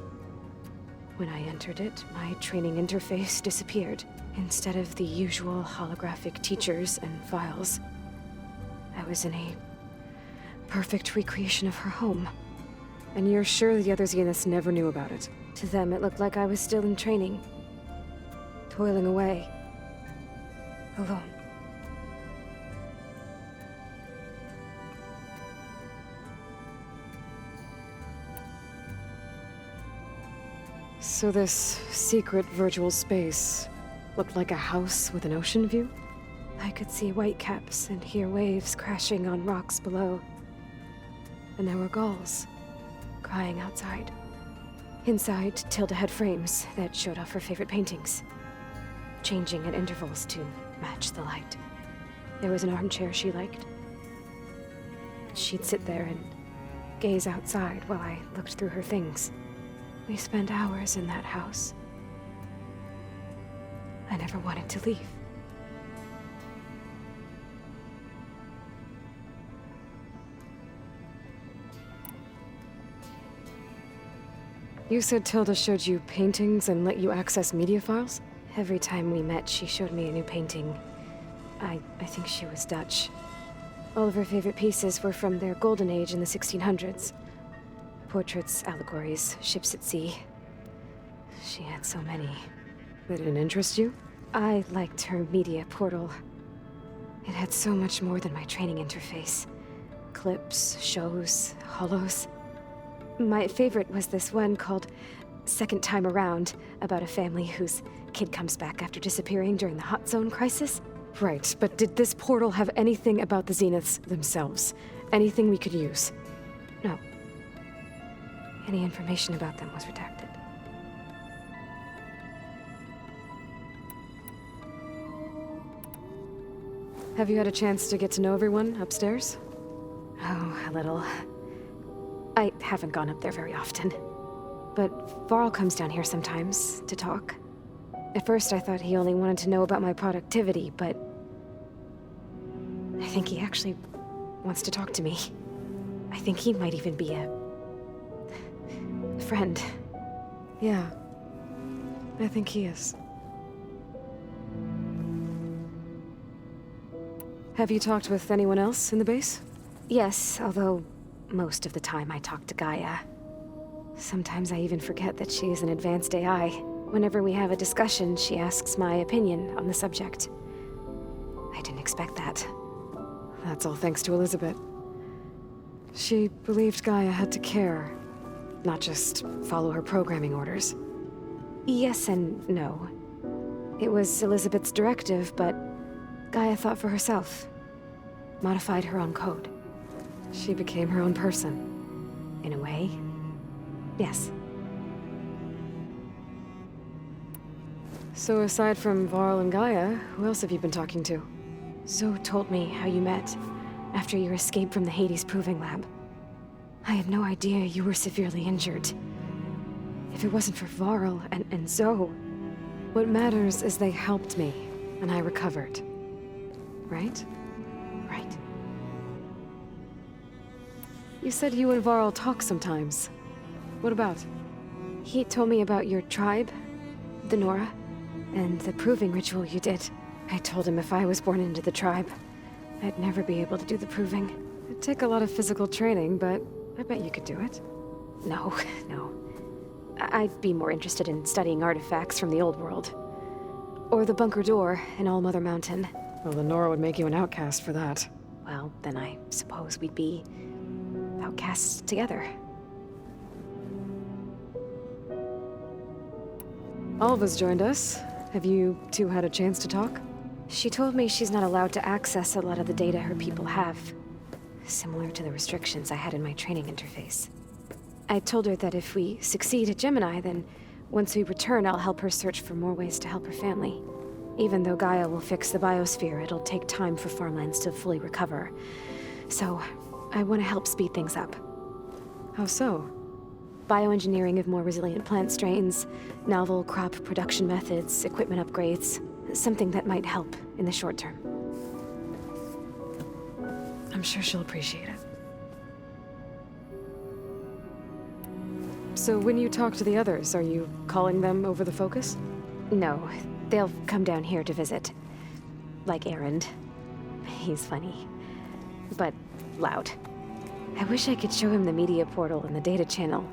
When I entered it, my training interface disappeared. Instead of the usual holographic teachers and files, I was in a perfect recreation of her home. And you're sure the other Zeniths never knew about it? To them, it looked like I was still in training. Toiling away. Alone. So this secret virtual space looked like a house with an ocean view? I could see whitecaps and hear waves crashing on rocks below. And there were gulls crying outside. Inside, Tilda had frames that showed off her favorite paintings, changing at intervals to match the light. There was an armchair she liked. She'd sit there and gaze outside while I looked through her things. We spent hours in that house. I never wanted to leave. You said Tilda showed you paintings and let you access media files? Every time we met, she showed me a new painting. I think she was Dutch. All of her favorite pieces were from their golden age in the 1600s. Portraits, allegories, ships at sea. She had so many. They didn't interest you? I liked her media portal. It had so much more than my training interface. Clips, shows, holos. My favorite was this one called Second Time Around, about a family whose kid comes back after disappearing during the Hot Zone crisis. Right, but did this portal have anything about the Zeniths themselves? Anything we could use? No. Any information about them was redacted. Have you had a chance to get to know everyone upstairs? Oh, a little. I haven't gone up there very often. But Varl comes down here sometimes to talk. At first I thought he only wanted to know about my productivity, but I think he actually wants to talk to me. I think he might even be a friend. Yeah, I think he is. Have you talked with anyone else in the base? Yes, although most of the time I talk to Gaia. Sometimes I even forget that she is an advanced AI. Whenever we have a discussion, she asks my opinion on the subject. I didn't expect that. That's all thanks to Elizabeth. She believed Gaia had to care, not just follow her programming orders. Yes and no. It was Elizabeth's directive, but Gaia thought for herself. Modified her own code. She became her own person. In a way, yes. So aside from Varl and Gaia, who else have you been talking to? Zoe told me how you met, after your escape from the Hades Proving Lab. I had no idea you were severely injured. If it wasn't for Varl and Zoe, what matters is they helped me, and I recovered. Right? Right. You said you and Varl talk sometimes. What about? He told me about your tribe, the Nora, and the proving ritual you did. I told him if I was born into the tribe, I'd never be able to do the proving. It'd take a lot of physical training, but I bet you could do it. No, no. I'd be more interested in studying artifacts from the old world. Or the bunker door in All Mother Mountain. Well, the Nora would make you an outcast for that. Well, then I suppose we'd be outcasts together. Alva's joined us. Have you two had a chance to talk? She told me she's not allowed to access a lot of the data her people have. Similar to the restrictions I had in my training interface. I told her that if we succeed at Gemini, then once we return, I'll help her search for more ways to help her family. Even though Gaia will fix the biosphere, it'll take time for farmlands to fully recover. So, I want to help speed things up. How so? Bioengineering of more resilient plant strains, novel crop production methods, equipment upgrades. Something that might help in the short term. I'm sure she'll appreciate it. So when you talk to the others, are you calling them over the focus? No, they'll come down here to visit. Like Erend. He's funny. But loud. I wish I could show him the media portal and the data channel.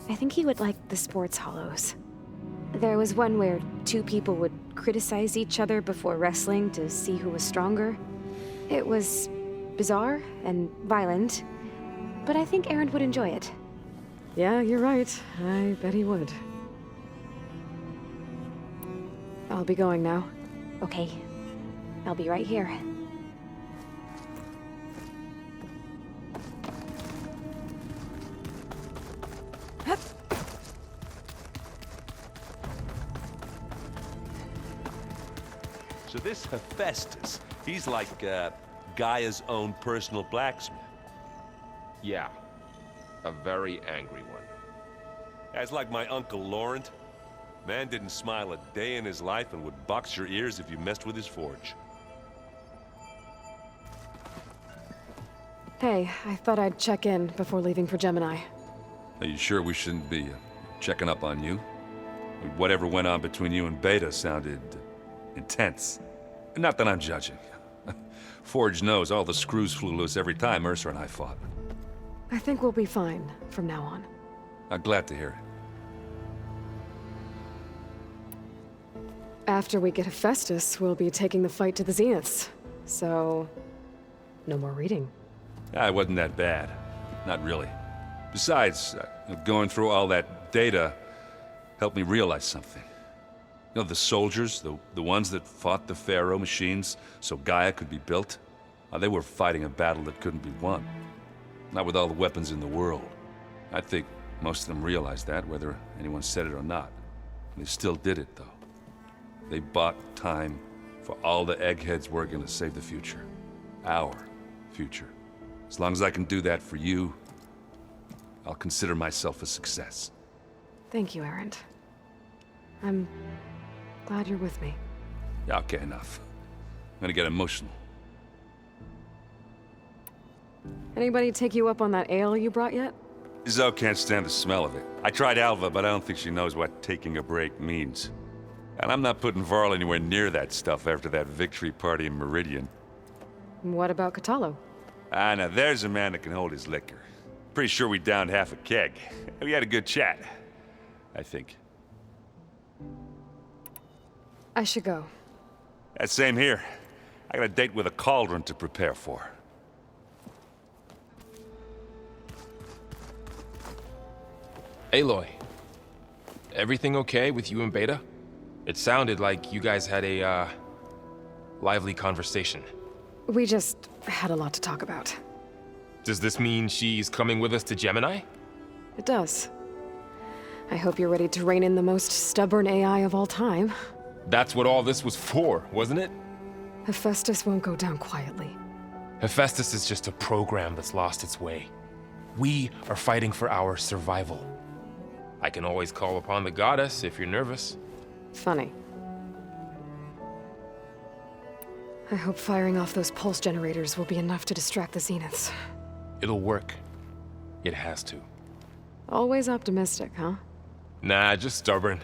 I think he would like the sports hollows. There was one where two people would criticize each other before wrestling to see who was stronger. It was bizarre and violent, but I think Erend would enjoy it. Yeah, you're right. I bet he would. I'll be going now. Okay. I'll be right here. So this Hephaestus, he's like, Gaia's own personal blacksmith. Yeah. A very angry one. That's like my Uncle Laurent. Man didn't smile a day in his life and would box your ears if you messed with his forge. Hey, I thought I'd check in before leaving for Gemini. Are you sure we shouldn't be checking up on you? Whatever went on between you and Beta sounded intense. Not that I'm judging. Forge knows all the screws flew loose every time Mercer and I fought. I think we'll be fine from now on. I'm glad to hear it. After we get Hephaestus, we'll be taking the fight to the Zeniths. So, no more reading. It wasn't that bad. Not really. Besides, going through all that data helped me realize something. You know, the soldiers, the ones that fought the Pharaoh machines so Gaia could be built, they were fighting a battle that couldn't be won. Not with all the weapons in the world. I think most of them realized that, whether anyone said it or not. They still did it, though. They bought time for all the eggheads working to save the future. Our future. As long as I can do that for you, I'll consider myself a success. Thank you, Erend. I'm glad you're with me. Yeah, okay, enough. I'm gonna get emotional. Anybody take you up on that ale you brought yet? Zoe can't stand the smell of it. I tried Alva, but I don't think she knows what taking a break means. And I'm not putting Varl anywhere near that stuff after that victory party in Meridian. What about Catalo? Now there's a man that can hold his liquor. Pretty sure we downed half a keg. We had a good chat, I think. I should go. Same here. I got a date with a cauldron to prepare for. Aloy, everything okay with you and Beta? It sounded like you guys had a, lively conversation. We just had a lot to talk about. Does this mean she's coming with us to Gemini? It does. I hope you're ready to rein in the most stubborn AI of all time. That's what all this was for, wasn't it? Hephaestus won't go down quietly. Hephaestus is just a program that's lost its way. We are fighting for our survival. I can always call upon the goddess if you're nervous. Funny. I hope firing off those pulse generators will be enough to distract the Zeniths. It'll work. It has to. Always optimistic, huh? Nah, just stubborn.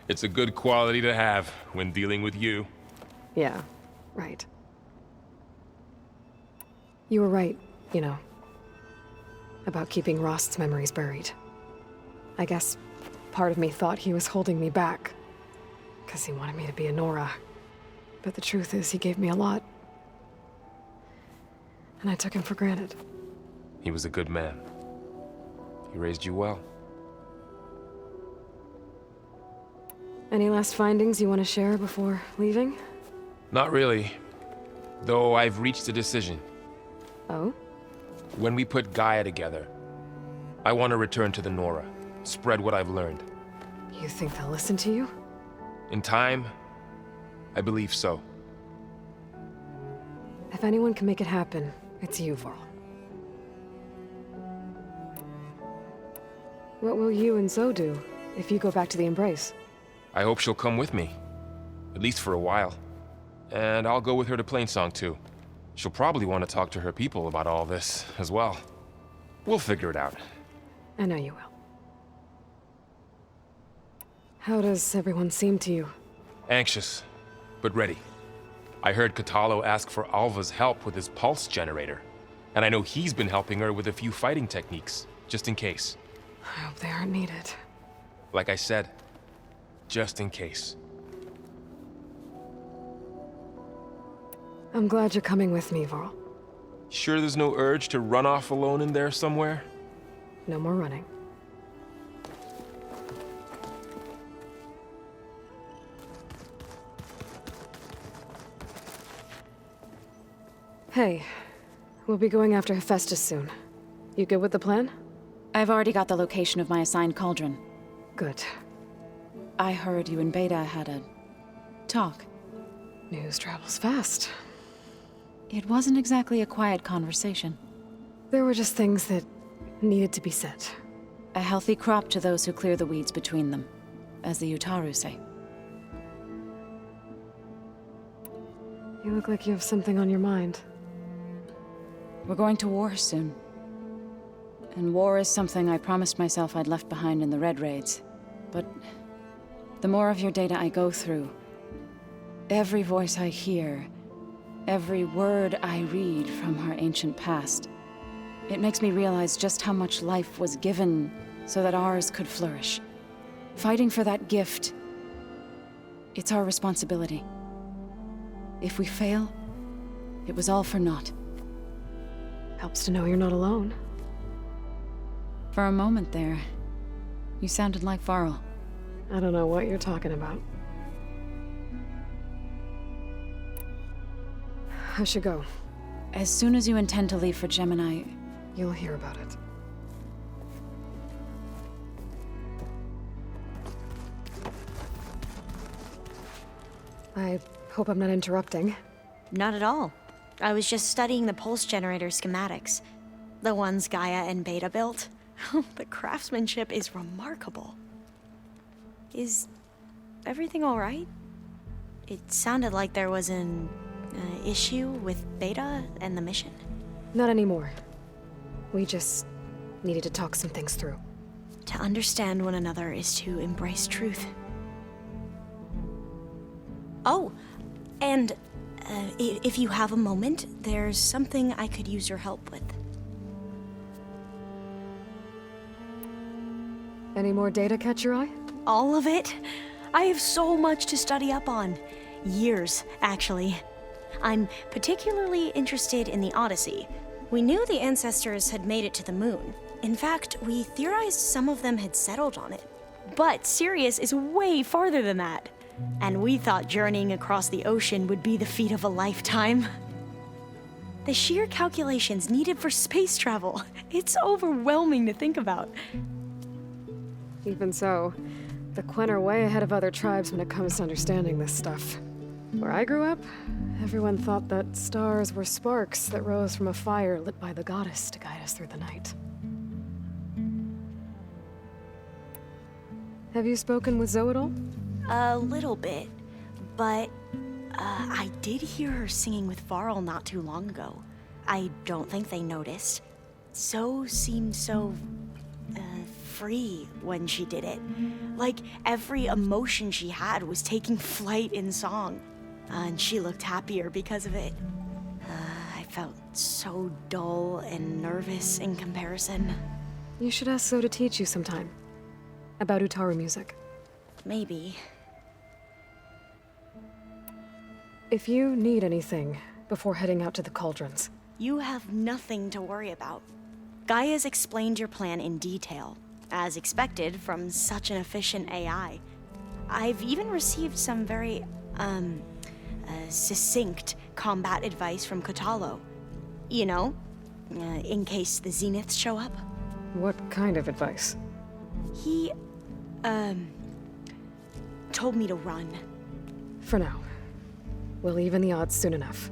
It's a good quality to have when dealing with you. Yeah, right. You were right, you know, about keeping Rost's memories buried. I guess part of me thought he was holding me back, because he wanted me to be a Nora. But the truth is, he gave me a lot. And I took him for granted. He was a good man. He raised you well. Any last findings you want to share before leaving? Not really. Though I've reached a decision. Oh? When we put Gaia together, I want to return to the Nora. Spread what I've learned. You think they'll listen to you? In time, I believe so. If anyone can make it happen, it's you, Varl. What will you and Zoe do if you go back to the Embrace? I hope she'll come with me. At least for a while. And I'll go with her to Plainsong too. She'll probably want to talk to her people about all this as well. We'll figure it out. I know you will. How does everyone seem to you? Anxious, but ready. I heard Katalo ask for Alva's help with his pulse generator. And I know he's been helping her with a few fighting techniques, just in case. I hope they aren't needed. Like I said, just in case. I'm glad you're coming with me, Varl. Sure there's no urge to run off alone in there somewhere? No more running. Hey, we'll be going after Hephaestus soon. You good with the plan? I've already got the location of my assigned cauldron. Good. I heard you and Beta had a talk. News travels fast. It wasn't exactly a quiet conversation. There were just things that needed to be said. A healthy crop to those who clear the weeds between them, as the Utaru say. You look like you have something on your mind. We're going to war soon. And war is something I promised myself I'd left behind in the Red Raids. But the more of your data I go through, every voice I hear, every word I read from our ancient past, it makes me realize just how much life was given so that ours could flourish. Fighting for that gift, it's our responsibility. If we fail, it was all for naught. Helps to know you're not alone. For a moment there, you sounded like Varl. I don't know what you're talking about. I should go. As soon as you intend to leave for Gemini, you'll hear about it. I hope I'm not interrupting. Not at all. I was just studying the pulse generator schematics. The ones Gaia and Beta built. The craftsmanship is remarkable. Is everything all right? It sounded like there was an issue with Beta and the mission. Not anymore. We just needed to talk some things through. To understand one another is to embrace truth. Oh, and if you have a moment, there's something I could use your help with. Any more data catch your eye? All of it? I have so much to study up on. Years, actually. I'm particularly interested in the Odyssey. We knew the ancestors had made it to the moon. In fact, we theorized some of them had settled on it. But Sirius is way farther than that. And we thought journeying across the ocean would be the feat of a lifetime. The sheer calculations needed for space travel, it's overwhelming to think about. Even so, the Quen are way ahead of other tribes when it comes to understanding this stuff. Where I grew up, everyone thought that stars were sparks that rose from a fire lit by the goddess to guide us through the night. Have you spoken with Zoe at all? A little bit, but I did hear her singing with Varl not too long ago. I don't think they noticed. Zoe seemed so free when she did it. Like every emotion she had was taking flight in song. And she looked happier because of it. I felt so dull and nervous in comparison. You should ask Zoe to teach you sometime. About Utaru music. Maybe. If you need anything before heading out to the cauldrons. You have nothing to worry about. Gaia's explained your plan in detail, as expected from such an efficient AI. I've even received some very, succinct combat advice from Kotalo. You know, in case the Zeniths show up. What kind of advice? He, told me to run. For now. We'll even the odds soon enough.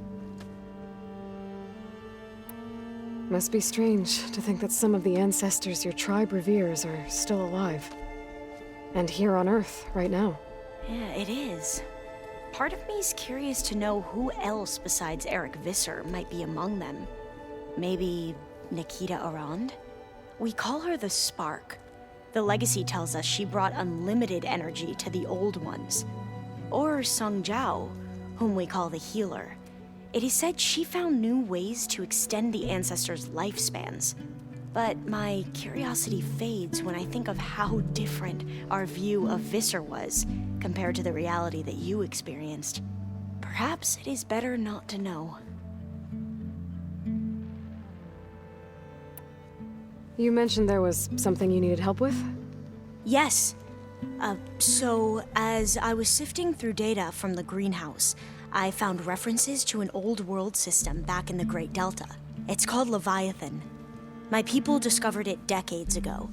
Must be strange to think that some of the ancestors your tribe reveres are still alive. And here on Earth, right now. Yeah, it is. Part of me's curious to know who else besides Eric Visser might be among them. Maybe Nikita Arand? We call her the Spark. The legacy tells us she brought unlimited energy to the Old Ones. Or Sung Jiao, whom we call the Healer. It is said she found new ways to extend the ancestors' lifespans. But my curiosity fades when I think of how different our view of Visser was compared to the reality that you experienced. Perhaps it is better not to know. You mentioned there was something you needed help with? Yes. So, as I was sifting through data from the greenhouse, I found references to an old world system back in the Great Delta. It's called Leviathan. My people discovered it decades ago.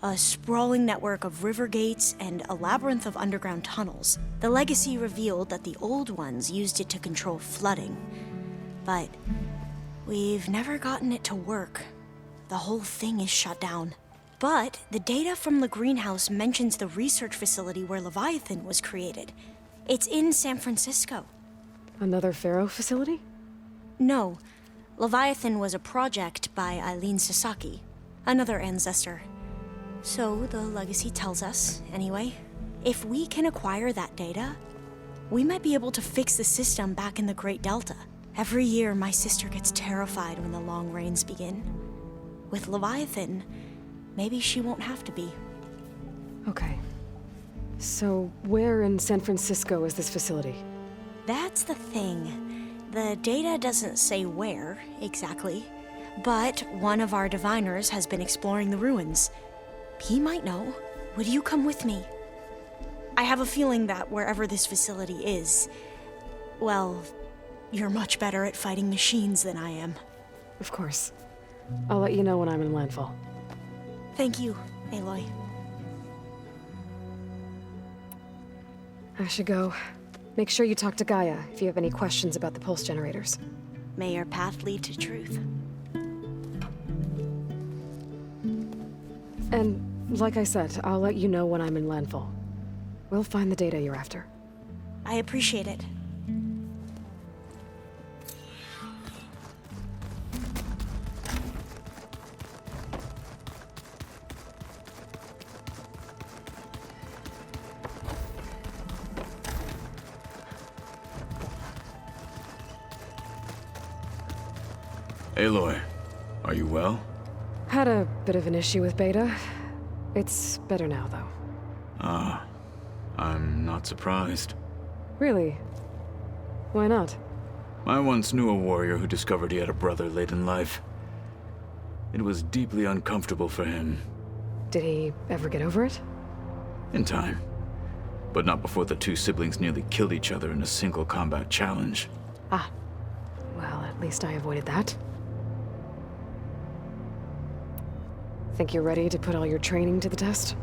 A sprawling network of river gates and a labyrinth of underground tunnels. The legacy revealed that the Old Ones used it to control flooding. But we've never gotten it to work. The whole thing is shut down. But the data from the greenhouse mentions the research facility where Leviathan was created. It's in San Francisco. Another Pharaoh facility? No. Leviathan was a project by Eileen Sasaki, another ancestor. So the legacy tells us, anyway, if we can acquire that data, we might be able to fix the system back in the Great Delta. Every year, my sister gets terrified when the long rains begin. With Leviathan, maybe she won't have to be. Okay. So, where in San Francisco is this facility? That's the thing. The data doesn't say where, exactly. But one of our diviners has been exploring the ruins. He might know. Would you come with me? I have a feeling that wherever this facility is, well, you're much better at fighting machines than I am. Of course. I'll let you know when I'm in landfall. Thank you, Aloy. I should go. Make sure you talk to Gaia if you have any questions about the pulse generators. May your path lead to truth. And, like I said, I'll let you know when I'm in landfall. We'll find the data you're after. I appreciate it. Aloy, are you well? Had a bit of an issue with Beta. It's better now, though. Ah, I'm not surprised. Really? Why not? I once knew a warrior who discovered he had a brother late in life. It was deeply uncomfortable for him. Did he ever get over it? In time. But not before the two siblings nearly killed each other in a single combat challenge. Ah. Well, at least I avoided that. Think you're ready to put all your training to the test?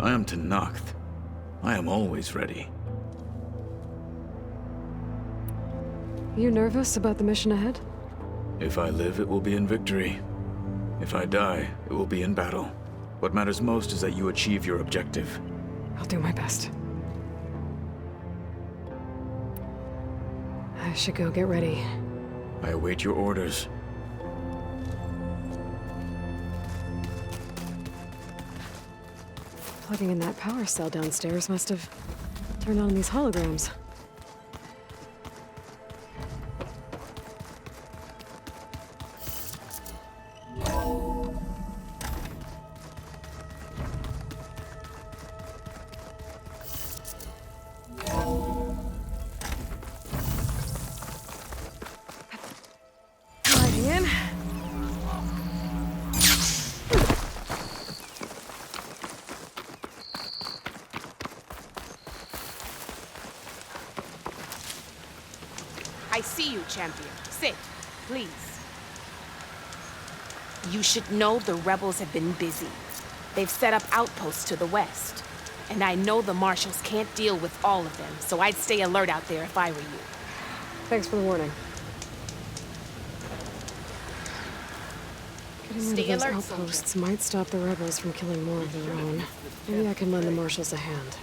I am Tenakth. I am always ready. You nervous about the mission ahead? If I live, it will be in victory. If I die, it will be in battle. What matters most is that you achieve your objective. I'll do my best. I should go get ready. I await your orders. Plugging in that power cell downstairs must have turned on these holograms. Gliding in. I see you, champion. Sit, please. You should know the rebels have been busy. They've set up outposts to the west. And I know the marshals can't deal with all of them, so I'd stay alert out there if I were you. Thanks for the warning. Getting rid of those outposts might stop the rebels from killing more of their own. Maybe I can lend the marshals a hand.